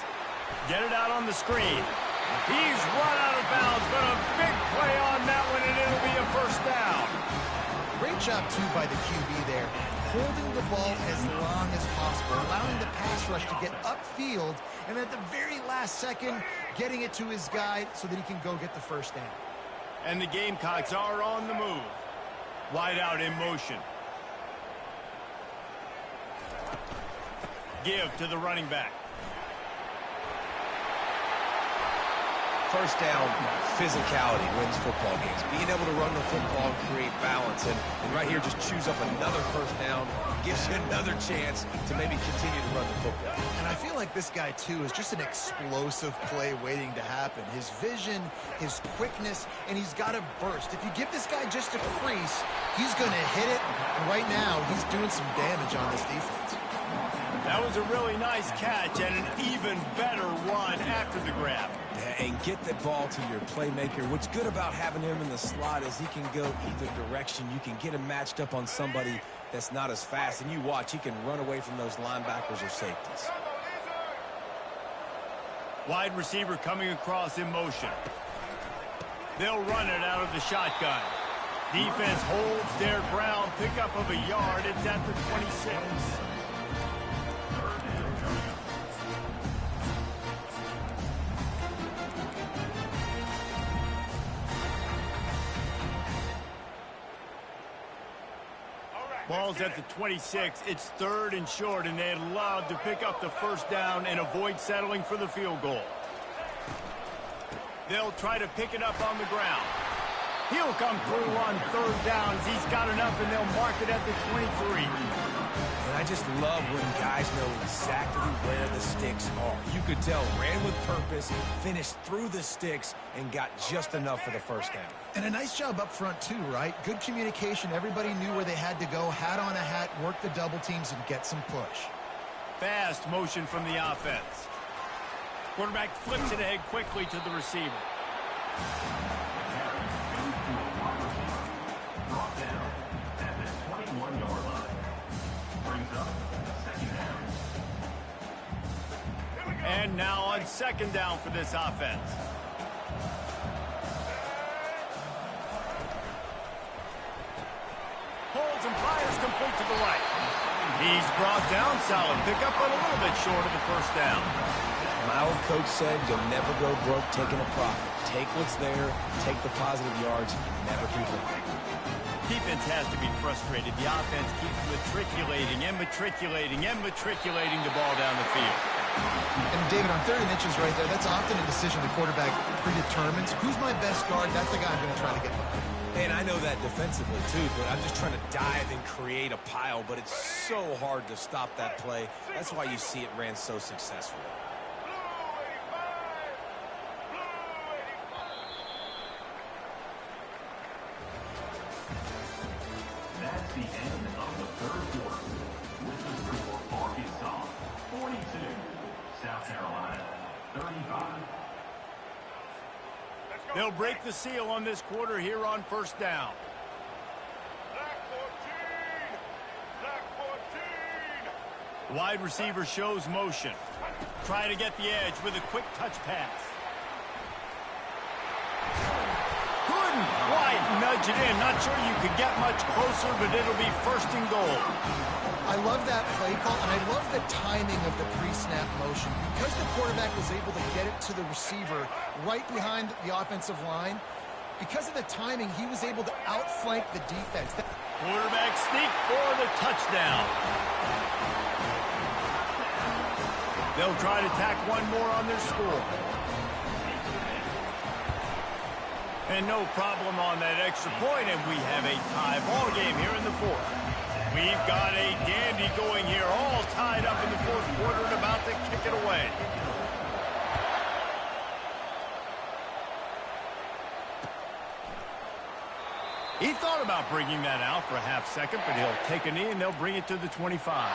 Get it out on the screen. He's run out of bounds, but a big play on that one, and it'll be a first down. Great job, too, by the QB there. Holding the ball as long as possible, allowing the pass rush to get upfield, and at the very last second, getting it to his guy so that he can go get the first down. And the Gamecocks are on the move. Wide out in motion. Give to the running back. First down, physicality wins football games. Being able to run the football and create balance. And right here, just choose up another first down. Gives you another chance to maybe continue to run the football. And I feel like this guy, too, is just an explosive play waiting to happen. His vision, his quickness, and he's got a burst. If you give this guy just a crease, he's going to hit it. And right now, he's doing some damage on this defense. That was a really nice catch and an even better run after the grab. And get the ball to your playmaker. What's good about having him in the slot is he can go either direction. You can get him matched up on somebody that's not as fast. And you watch, he can run away from those linebackers or safeties. Wide receiver coming across in motion. They'll run it out of the shotgun. Defense holds their ground. Pickup of a yard. It's at the 26. Ball's at the 26. It's 3rd and short, and they'd love to pick up the first down and avoid settling for the field goal. They'll try to pick it up on the ground. He'll come through on 3rd down as he's got enough, and they'll mark it at the 23. And I just love when guys know exactly where the sticks are. You could tell, ran with purpose, finished through the sticks, and got just enough for the first down. And a nice job up front, too, right? Good communication. Everybody knew where they had to go. Hat on a hat, work the double teams, and get some push. Fast motion from the offense. Quarterback flips it ahead quickly to the receiver. Brought down at the 21-yard line. Brings up second down. And now on 2nd down for this offense. Holds and fires complete to the right. He's brought down solid. Pick up but a little bit short of the first down. My old coach said you'll never go broke taking a profit. Take what's there, take the positive yards, and never complain. Defense has to be frustrated. The offense keeps matriculating and matriculating and matriculating the ball down the field. And, David, on 3rd and inches right there, that's often a decision the quarterback predetermines. Who's my best guard? That's the guy I'm going to try to get behind. And I know that defensively, too, but I'm just trying to dive and create a pile, but it's so hard to stop that play. That's why you see it ran so successfully. That's the end of the 3rd quarter. With the score, Arkansas 42, South Carolina 35. They'll break the seal on this quarter here on 1st down. Wide receiver shows motion. Trying to get the edge with a quick touch pass. Couldn't quite nudge it in. Not sure you could get much closer, but it'll be 1st and goal. I love that play call, and I love the timing of the pre-snap motion. Because the quarterback was able to get it to the receiver right behind the offensive line, because of the timing, he was able to outflank the defense. Quarterback sneak for the touchdown. They'll try to tack one more on their score. And no problem on that extra point, and we have a tie ball game here in the 4th. We've got a dandy going here, all tied up in the 4th quarter and about to kick it away. He thought about bringing that out for a half second, but he'll take a knee and they'll bring it to the 25.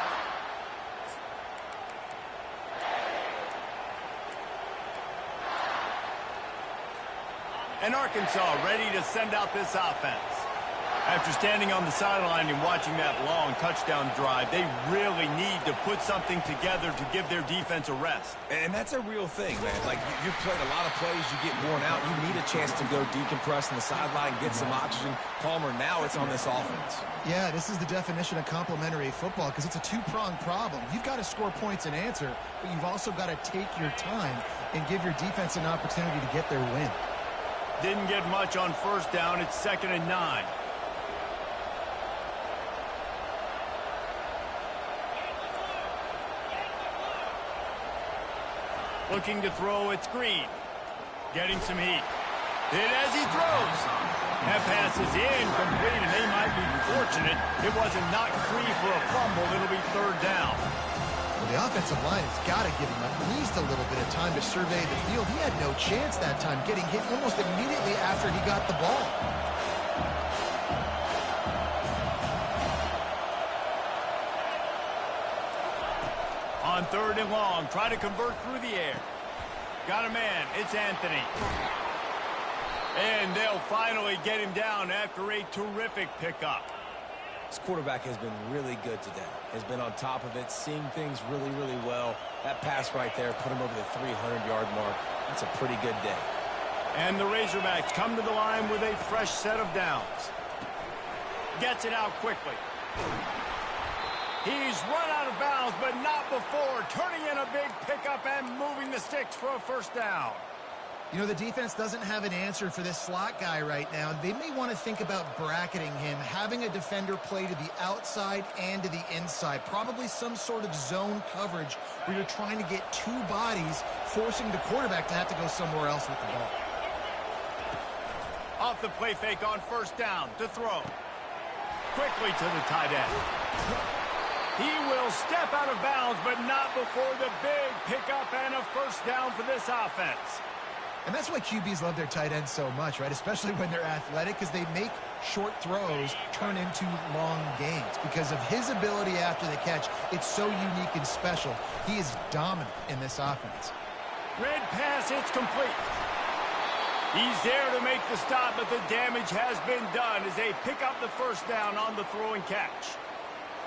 And Arkansas ready to send out this offense. After standing on the sideline and watching that long touchdown drive, they really need to put something together to give their defense a rest. And that's a real thing, man. Like, you've played a lot of plays, you get worn out. You need a chance to go decompress on the sideline, get some oxygen. Palmer, now it's on this offense. Yeah, this is the definition of complementary football because it's a two-pronged problem. You've got to score points and answer, but you've also got to take your time and give your defense an opportunity to get their win. Didn't get much on 1st down. It's 2nd and 9. Looking to throw, it's Green. Getting some heat. Hit as he throws. That pass is incomplete, and they might be fortunate it wasn't knocked free for a fumble. It'll be third down. Well, the offensive line has got to give him at least a little bit of time to survey the field. He had no chance that time, getting hit almost immediately after he got the ball. On third and long, try to convert through the air. Got a man. It's Anthony. And they'll finally get him down after a terrific pickup. This quarterback has been really good today. Has been on top of it, seeing things really, really well. That pass right there put him over the 300-yard mark. That's a pretty good day. And the Razorbacks come to the line with a fresh set of downs. Gets it out quickly. He's run out of bounds, but not before turning in a big pickup and moving the sticks for a first down. You know, the defense doesn't have an answer for this slot guy right now. They may want to think about bracketing him, having a defender play to the outside and to the inside. Probably some sort of zone coverage where you're trying to get two bodies, forcing the quarterback to have to go somewhere else with the ball. Off the play fake on first down to throw. Quickly to the tight end. He will step out of bounds, but not before the big pickup and a first down for this offense. And that's why QBs love their tight ends so much, right? Especially when they're athletic, because they make short throws turn into long gains. Because of his ability after the catch, it's so unique and special. He is dominant in this offense. Red pass, it's complete. He's there to make the stop, but the damage has been done as they pick up the first down on the throw and catch.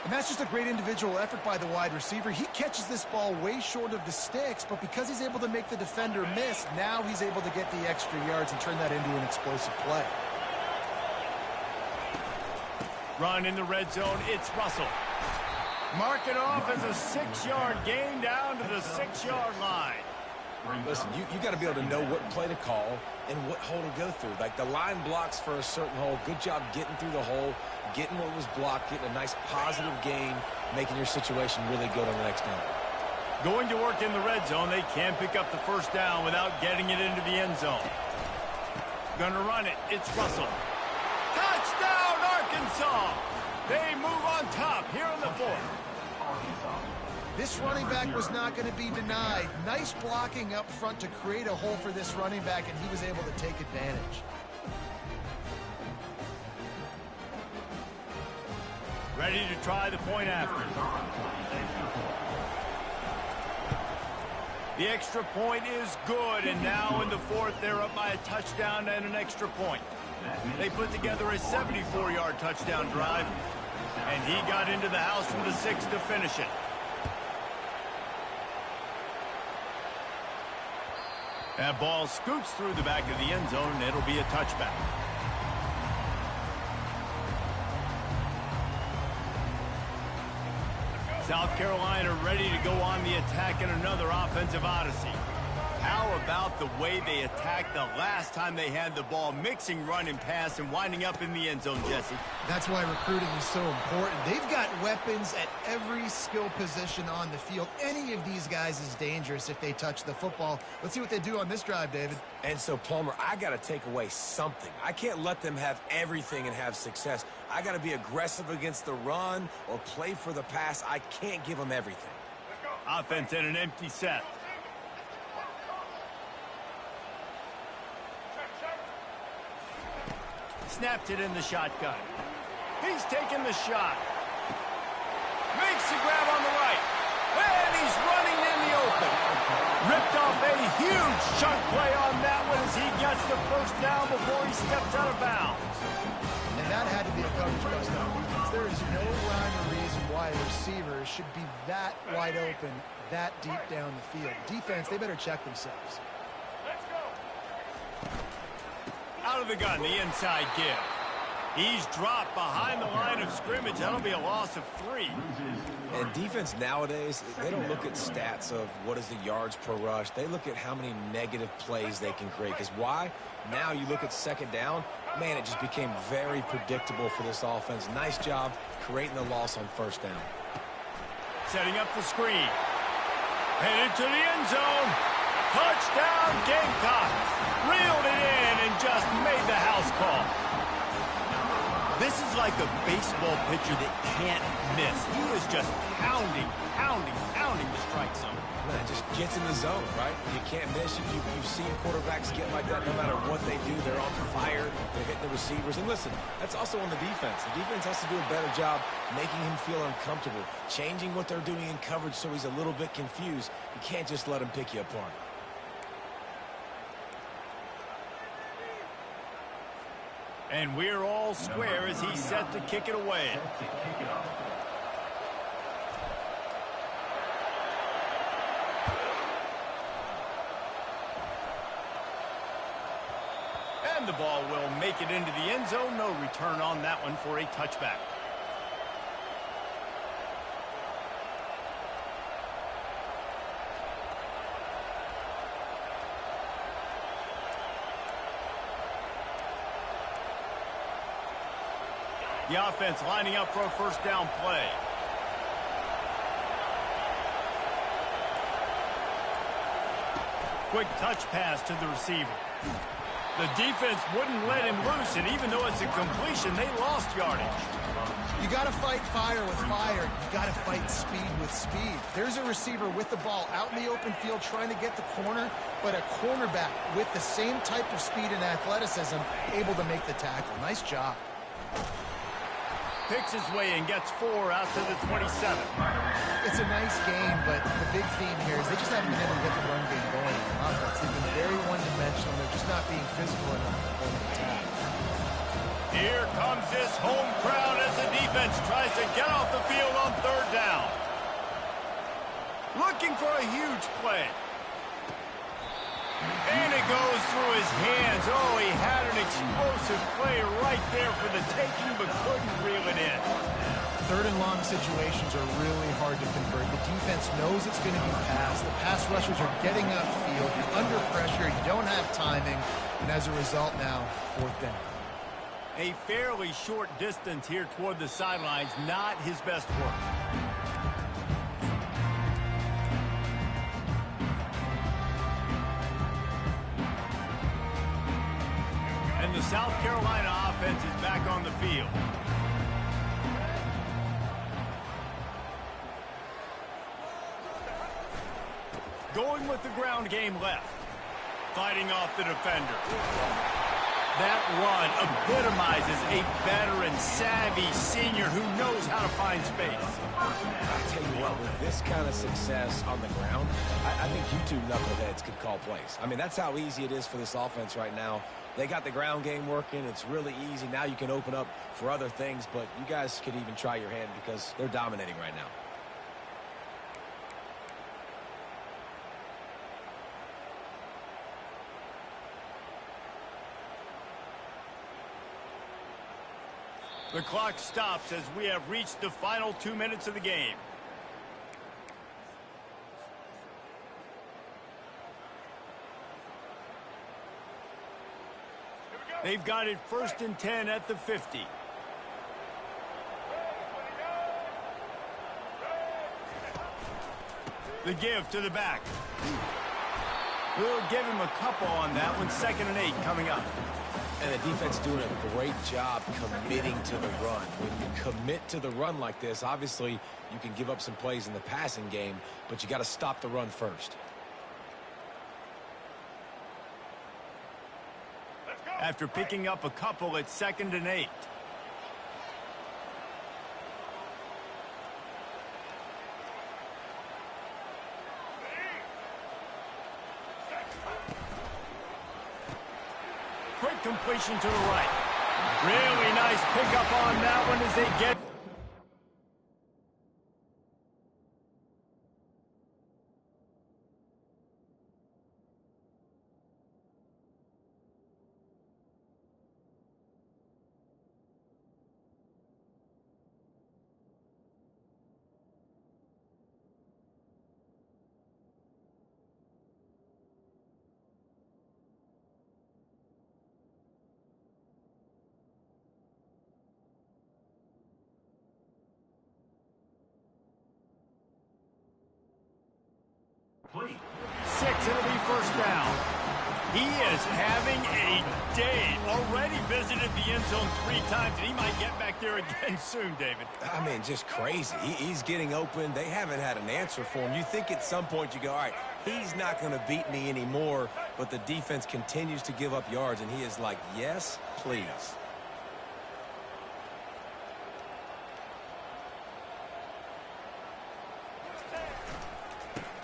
And that's just a great individual effort by the wide receiver. He catches this ball way short of the sticks, but because he's able to make the defender miss, now he's able to get the extra yards and turn that into an explosive play. Run in the red zone, it's Russell. Mark it off as a 6-yard gain down to the 6-yard line. Listen, you got to be able to know what play to call and what hole to go through. Like the line blocks for a certain hole. Good job getting through the hole, getting what was blocked, getting a nice positive gain, making your situation really good on the next down. Going to work in the red zone, they can't pick up the first down without getting it into the end zone. Gonna run it, it's Russell. Touchdown, Arkansas! They move on top here in the fourth. This running back was not going to be denied. Nice blocking up front to create a hole for this running back, and he was able to take advantage. Ready to try the point after. The extra point is good, and now in the fourth, they're up by a touchdown and an extra point. They put together a 74-yard touchdown drive, and he got into the house from the 6 to finish it. That ball scoots through the back of the end zone, and it'll be a touchback. South Carolina ready to go on the attack in another offensive odyssey. How about the way they attacked the last time they had the ball, mixing run and pass and winding up in the end zone, Jesse? That's why recruiting is so important. They've got weapons at every skill position on the field. Any of these guys is dangerous if they touch the football. Let's see what they do on this drive, David. And so, Palmer, I got to take away something. I can't let them have everything and have success. I got to be aggressive against the run or play for the pass. I can't give them everything. Offense in an empty set. Snapped it in the shotgun. He's taking the shot. Makes the grab on the right. And he's running in the open. Ripped off a huge chunk play on that one as he gets the first down before he steps out of bounds. And that had to be a coverage bust on defense. There is no rhyme or reason why a receiver should be that wide open, that deep down the field. Defense, they better check themselves. Out of the gun, the inside give. He's dropped behind the line of scrimmage. That'll be a loss of 3. And defense nowadays, they don't look at stats of what is the yards per rush. They look at how many negative plays they can create. Because why? Now you look at second down, man, it just became very predictable for this offense. Nice job creating the loss on first down. Setting up the screen. Headed to the end zone. Touchdown Gamecocks! Reeled it in and just made the house call. This is like a baseball pitcher that can't miss. He is just pounding the strike zone. Man, just gets in the zone, right? You can't miss. You've seen quarterbacks get like that no matter what they do. They're on fire. They're hitting the receivers. And listen, that's also on the defense. The defense has to do a better job making him feel uncomfortable, changing what they're doing in coverage so he's a little bit confused. You can't just let him pick you apart. And we're all square as he's set to kick it away. And the ball will make it into the end zone. No return on that one for a touchback. The offense lining up for a first down play. Quick touch pass to the receiver. The defense wouldn't let him loose, and even though it's a completion, they lost yardage. You got to fight fire with fire. You got to fight speed with speed. There's a receiver with the ball out in the open field trying to get the corner, but a cornerback with the same type of speed and athleticism able to make the tackle. Nice job. Picks his way and gets 4 out to the 27. It's a nice game, but the big theme here is they just haven't been able to get the run game going in the offense. They've been very one-dimensional. They're just not being physical enough on the attack. Here comes this home crowd as the defense tries to get off the field on third down. Looking for a huge play. And it goes through his hands. Oh, he had an explosive play right there for the taking, but couldn't reel it in. Third and long situations are really hard to convert. The defense knows it's going to be passed. The pass rushers are getting upfield. You're under pressure. You don't have timing. And as a result now, fourth down. A fairly short distance here toward the sidelines. Not his best work. And the South Carolina offense is back on the field. Going with the ground game left. Fighting off the defender. That run epitomizes a veteran, savvy senior who knows how to find space. I'll tell you what, with this kind of success on the ground, I think you two knuckleheads could call plays. I mean, that's how easy it is for this offense right now. They got the ground game working. It's really easy. Now you can open up for other things, but you guys could even try your hand because they're dominating right now. The clock stops as we have reached the final 2 minutes of the game. They've got it 1st and 10 at the 50. The give to the back. We'll give him a couple on that one. 2nd and 8 coming up. And the defense doing a great job committing to the run. When you commit to the run like this, obviously you can give up some plays in the passing game, but you got to stop the run first. After picking up a couple, it's 2nd and 8. Quick completion to the right. Really nice pickup on that one as they get. 6. It'll be first down. He is having a day. Already visited the end zone 3 times, and he might get back there again soon, David. I mean, just crazy. He's getting open. They haven't had an answer for him. You think at some point you go, all right, he's not going to beat me anymore, but the defense continues to give up yards, and he is like, yes, please.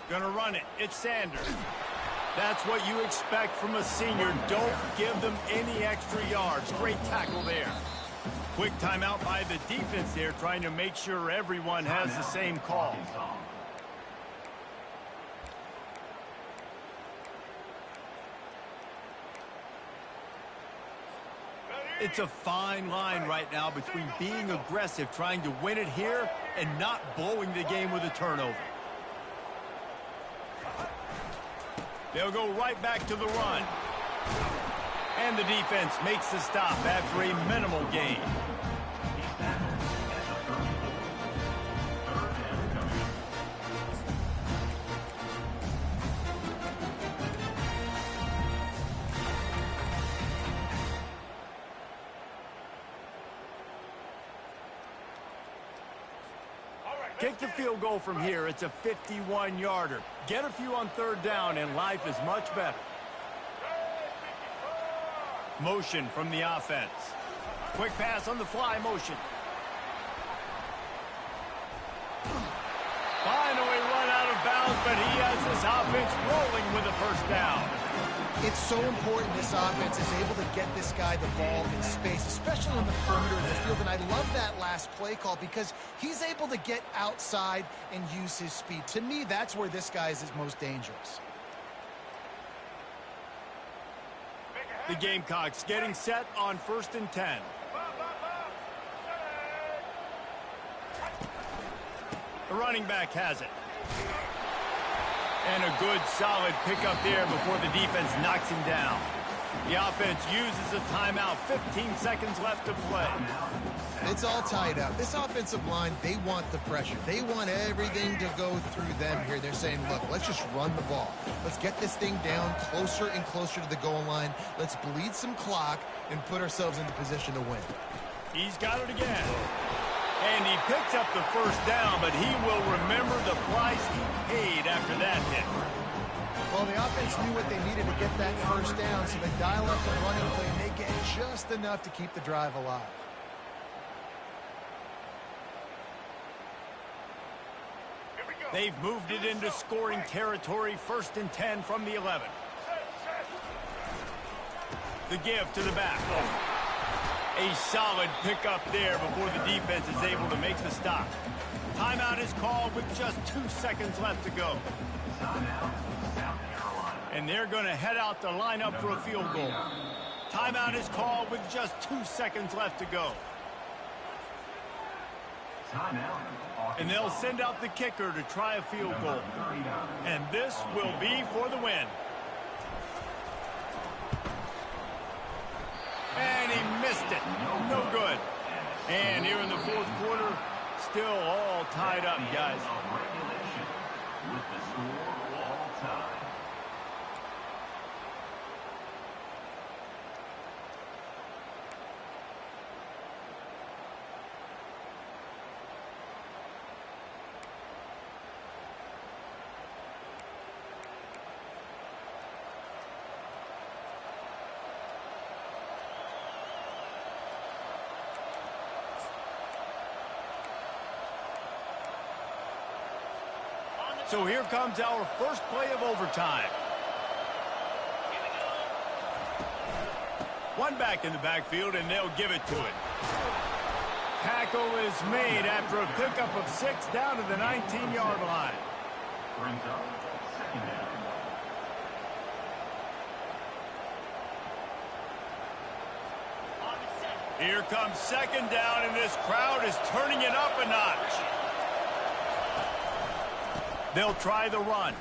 Gonna run it. It's Sanders. That's what you expect from a senior. Don't give them any extra yards. Great tackle there. Quick timeout by the defense there, trying to make sure everyone has the same call. It's a fine line right now between being aggressive, trying to win it here, and not blowing the game with a turnover. They'll go right back to the run. And the defense makes the stop after a minimal gain. Kick the field goal from here. It's a 51-yarder. Get a few on third down, and life is much better. Motion from the offense. Quick pass on the fly motion. Finally run out of bounds, but he has this offense rolling with a first down. It's so important this offense is able to get this guy the ball in space, especially on the perimeter of the field. And I love that last play call because he's able to get outside and use his speed. To me, that's where this guy is his most dangerous. The Gamecocks getting set on 1st and 10. The running back has it. And a good, solid pickup there before the defense knocks him down. The offense uses a timeout. 15 seconds left to play. It's all tied up. This offensive line, they want the pressure. They want everything to go through them here. They're saying, look, let's just run the ball. Let's get this thing down closer and closer to the goal line. Let's bleed some clock and put ourselves into position to win. He's got it again. And he picks up the first down, but he will remember the price he paid after that hit. Well, the offense knew what they needed to get that first down, so they dial up the running play, and they get just enough to keep the drive alive. They've moved it into scoring territory. 1st and 10 from the 11. The give to the back. A solid pickup there before the defense is able to make the stop. Timeout is called with just 2 seconds left to go. And they're going to head out to line up for a field goal. Timeout is called with just 2 seconds left to go. And they'll send out the kicker to try a field goal. And this will be for the win. And he missed it. No good. And here in the 4th quarter, still all tied up, guys. With the score all time. So here comes our first play of overtime. One back in the backfield, and they'll give it to it. Tackle is made after a pickup of 6 down to the 19-yard line. Brings up 2nd down. Here comes 2nd down, and this crowd is turning it up a notch. They'll try the run.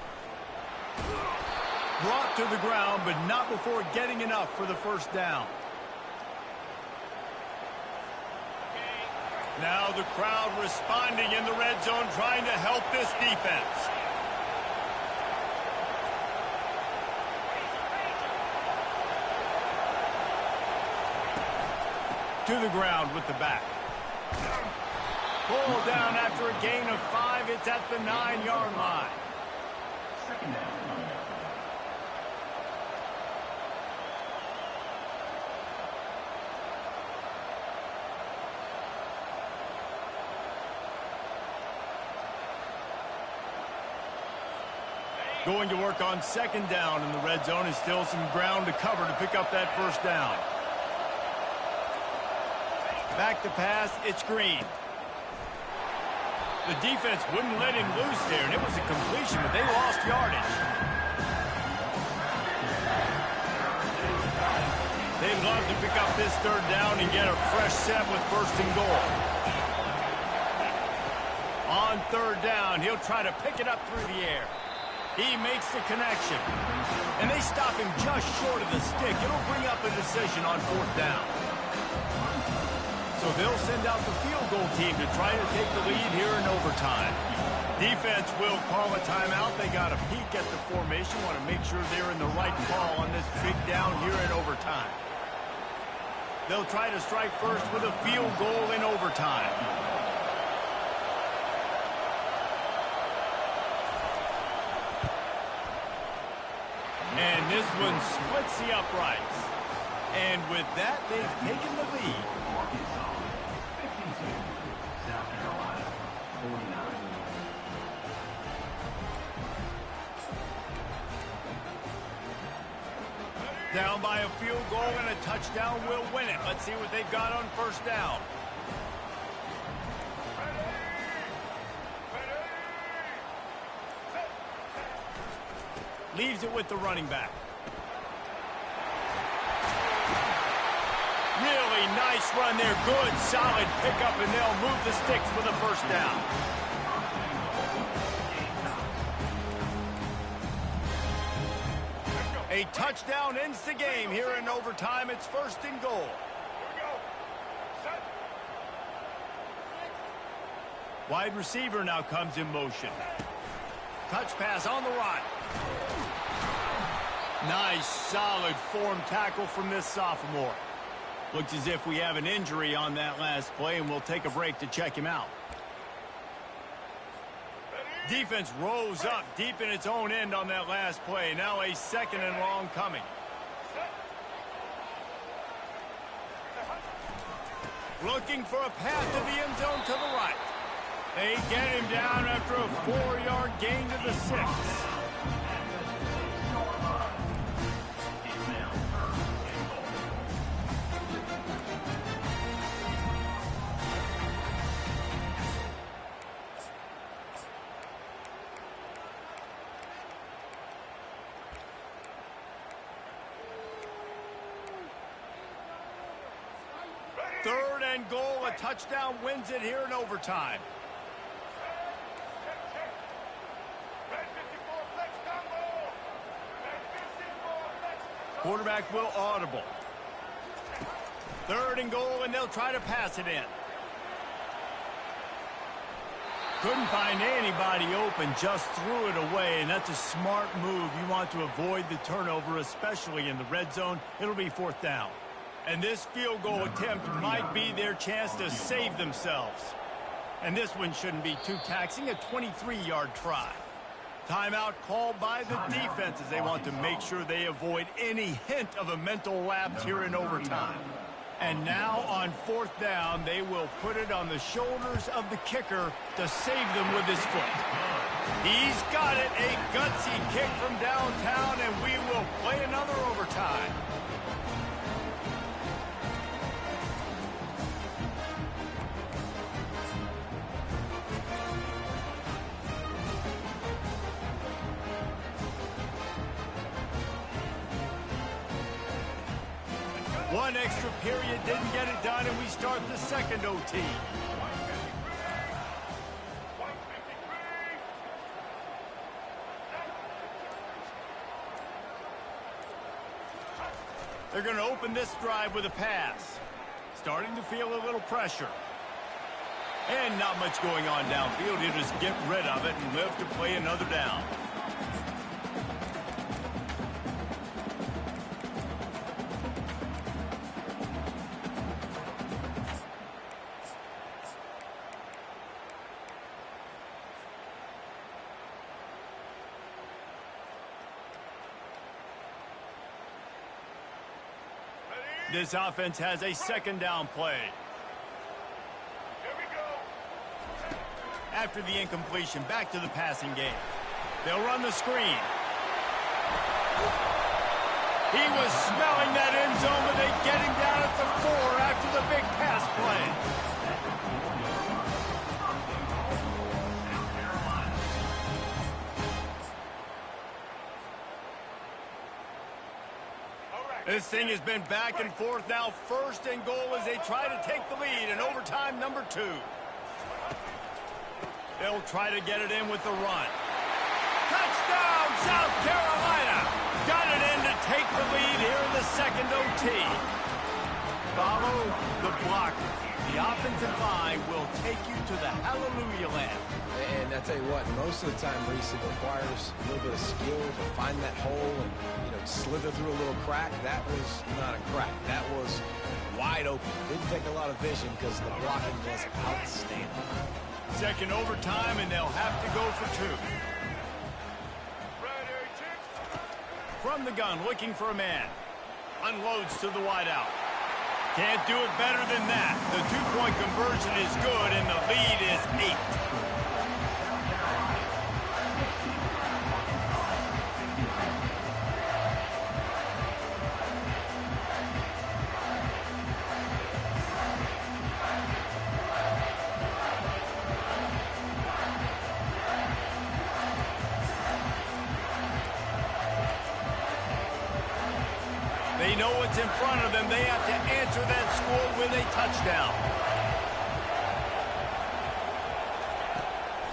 Brought to the ground, but not before getting enough for the first down. Now the crowd responding in the red zone, trying to help this defense. To the ground with the back. Pulled down after a gain of 5. It's at the 9-yard line. Second down. Going to work on second down in the red zone. Is still some ground to cover to pick up that first down. Back to pass. It's Green. The defense wouldn't let him loose there, and it was a completion, but they lost yardage. They'd love to pick up this third down and get a fresh set with first and goal. On third down, he'll try to pick it up through the air. He makes the connection. And they stop him just short of the stick. It'll bring up a decision on fourth down. So they'll send out the field goal team to try to take the lead here in overtime. Defense will call a timeout. They got a peek at the formation. Want to make sure they're in the right call on this big down here in overtime. They'll try to strike first with a field goal in overtime. And this one splits the uprights. And with that, they've taken the lead. Arkansas, 52. South Carolina, 49. Down by a field goal and a touchdown will win it. Let's see what they've got on first down. Leaves it with the running back. Really nice run there. Good, solid pickup, and they'll move the sticks with a first down. A touchdown ends the game here in overtime. It's first and goal. Wide receiver now comes in motion. Touch pass on the right. Nice, solid form tackle from this sophomore. Looks as if we have an injury on that last play, and we'll take a break to check him out. Defense rose up deep in its own end on that last play. Now a second and long coming. Looking for a path to the end zone to the right. They get him down after a 4-yard gain to the 6. Third and goal, a touchdown wins it here in overtime. Quarterback will audible. Third and goal, and they'll try to pass it in. Couldn't find anybody open, just threw it away, and that's a smart move. You want to avoid the turnover, especially in the red zone. It'll be fourth down. And this field goal attempt might be their chance to save themselves. And this one shouldn't be too taxing, a 23-yard try. Timeout called by the defense as they want to make sure they avoid any hint of a mental lapse here in overtime. And now on fourth down, they will put it on the shoulders of the kicker to save them with his foot. He's got it, a gutsy kick from downtown, and we will play another overtime. One extra period didn't get it done, and we start the second OT. They're going to open this drive with a pass. Starting to feel a little pressure. And not much going on downfield. He'll just get rid of it and live to play another down. This offense has a second down play. After the incompletion, back to the passing game. They'll run the screen. He was smelling that end zone, but they get him down at the 4 after the big pass play. This thing has been back and forth now. First and goal as they try to take the lead in overtime number 2. They'll try to get it in with the run. Touchdown, South Carolina! Got it in to take the lead here in the second OT. Follow the block. The offensive line will take you to the hallelujah land. And I tell you what, most of the time, Reese, it requires a little bit of skill to find that hole and, slither through a little crack. That was not a crack. That was wide open. Didn't take a lot of vision because the blocking was outstanding. Second overtime, and they'll have to go for 2. From the gun, looking for a man. Unloads to the wideout. Can't do it better than that. The 2-point conversion is good, and the lead is 8. They know what's in front of them. They have to answer that score with a touchdown.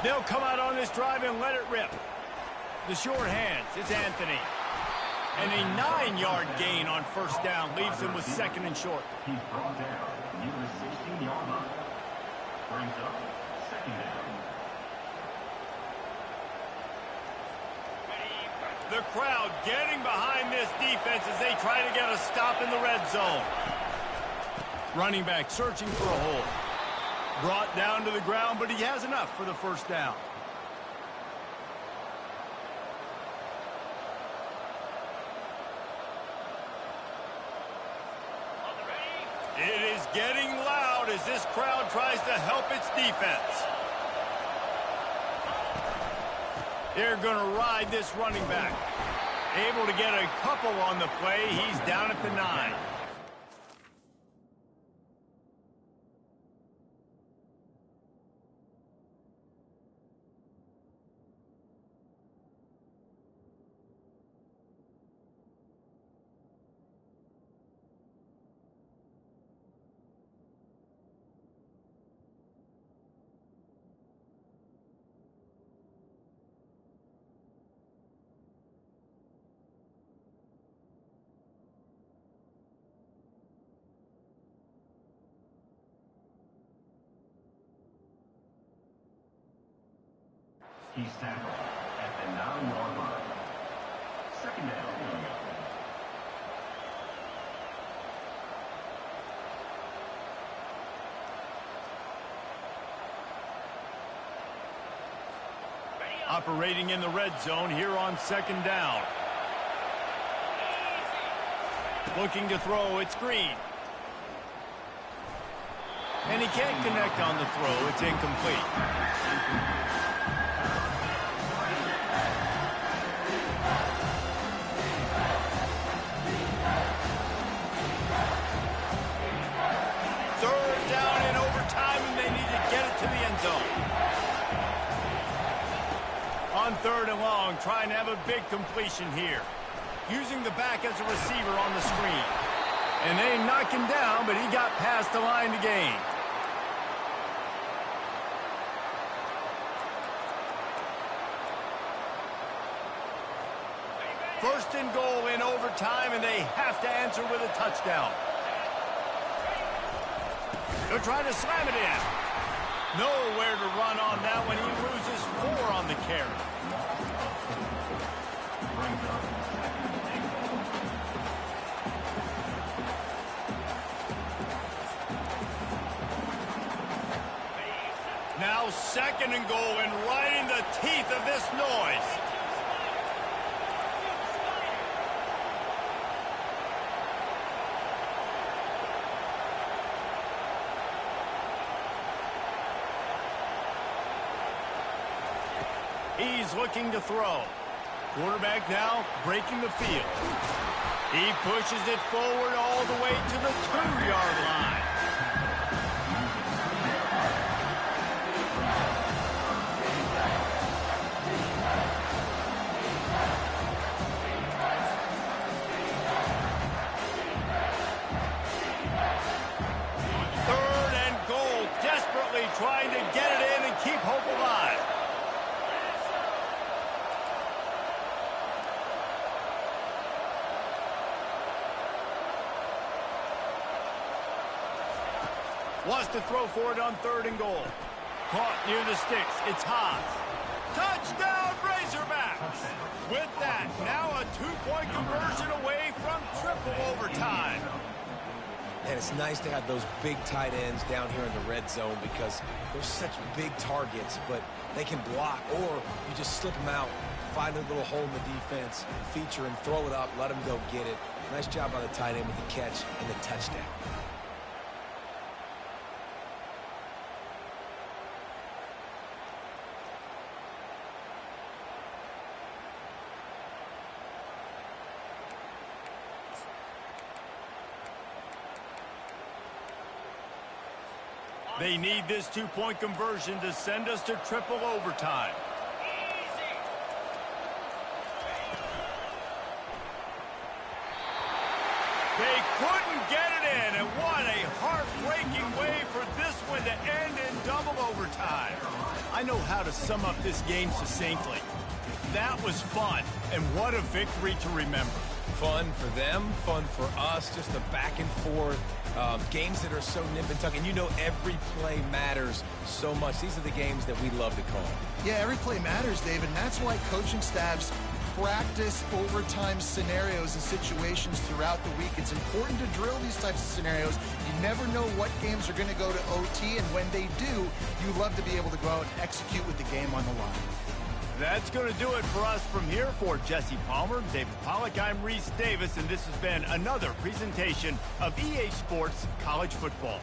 They'll come out on this drive and let it rip. The short hands, it's Anthony. And a 9-yard gain on first down leaves him with second and short. He's brought down near the 16-yard line. Brings up second down. The crowd getting behind this defense as they try to get a stop in the red zone. Running back searching for a hole. Brought down to the ground, but he has enough for the first down. It is getting loud as this crowd tries to help its defense. They're going to ride this running back. Able to get a couple on the play. He's down at the 9. He's tackled at the 9-yard line. Second down. Operating in the red zone here on second down. Looking to throw, it's Green. And he can't connect on the throw, it's incomplete. On third and long, trying to have a big completion here. Using the back as a receiver on the screen. And they knock him down, but he got past the line to gain. First and goal in overtime, and they have to answer with a touchdown. They're trying to slam it in. Nowhere to run on that one. He loses 4 on the carry. Now second and goal, and right in the teeth of this noise. He's looking to throw. Quarterback now breaking the field. He pushes it forward all the way to the 2-yard line. Third and goal, desperately trying to get it in and keep hope alive. Wants to throw for it on 3rd and goal. Caught near the sticks. It's Haas. Touchdown, Razorbacks! With that, now a 2-point conversion away from triple overtime. And it's nice to have those big tight ends down here in the red zone because they're such big targets, but they can block, or you just slip them out, find a little hole in the defense, feature and throw it up, let them go get it. Nice job by the tight end with the catch and the touchdown. They need this 2-point conversion to send us to triple overtime. They couldn't get it in, and what a heartbreaking way for this one to end in double overtime. I know how to sum up this game succinctly. That was fun, and what a victory to remember. Fun for them, fun for us, just the back and forth. Games that are so nip and tuck, and you know every play matters so much. These are the games that we love to call. Yeah, every play matters, David, and that's why coaching staffs practice overtime scenarios and situations throughout the week. It's important to drill these types of scenarios. You never know what games are going to go to OT, and when they do, you love to be able to go out and execute with the game on the line. That's going to do it for us from here. For Jesse Palmer, David Pollack, I'm Reese Davis, and this has been another presentation of EA Sports College Football.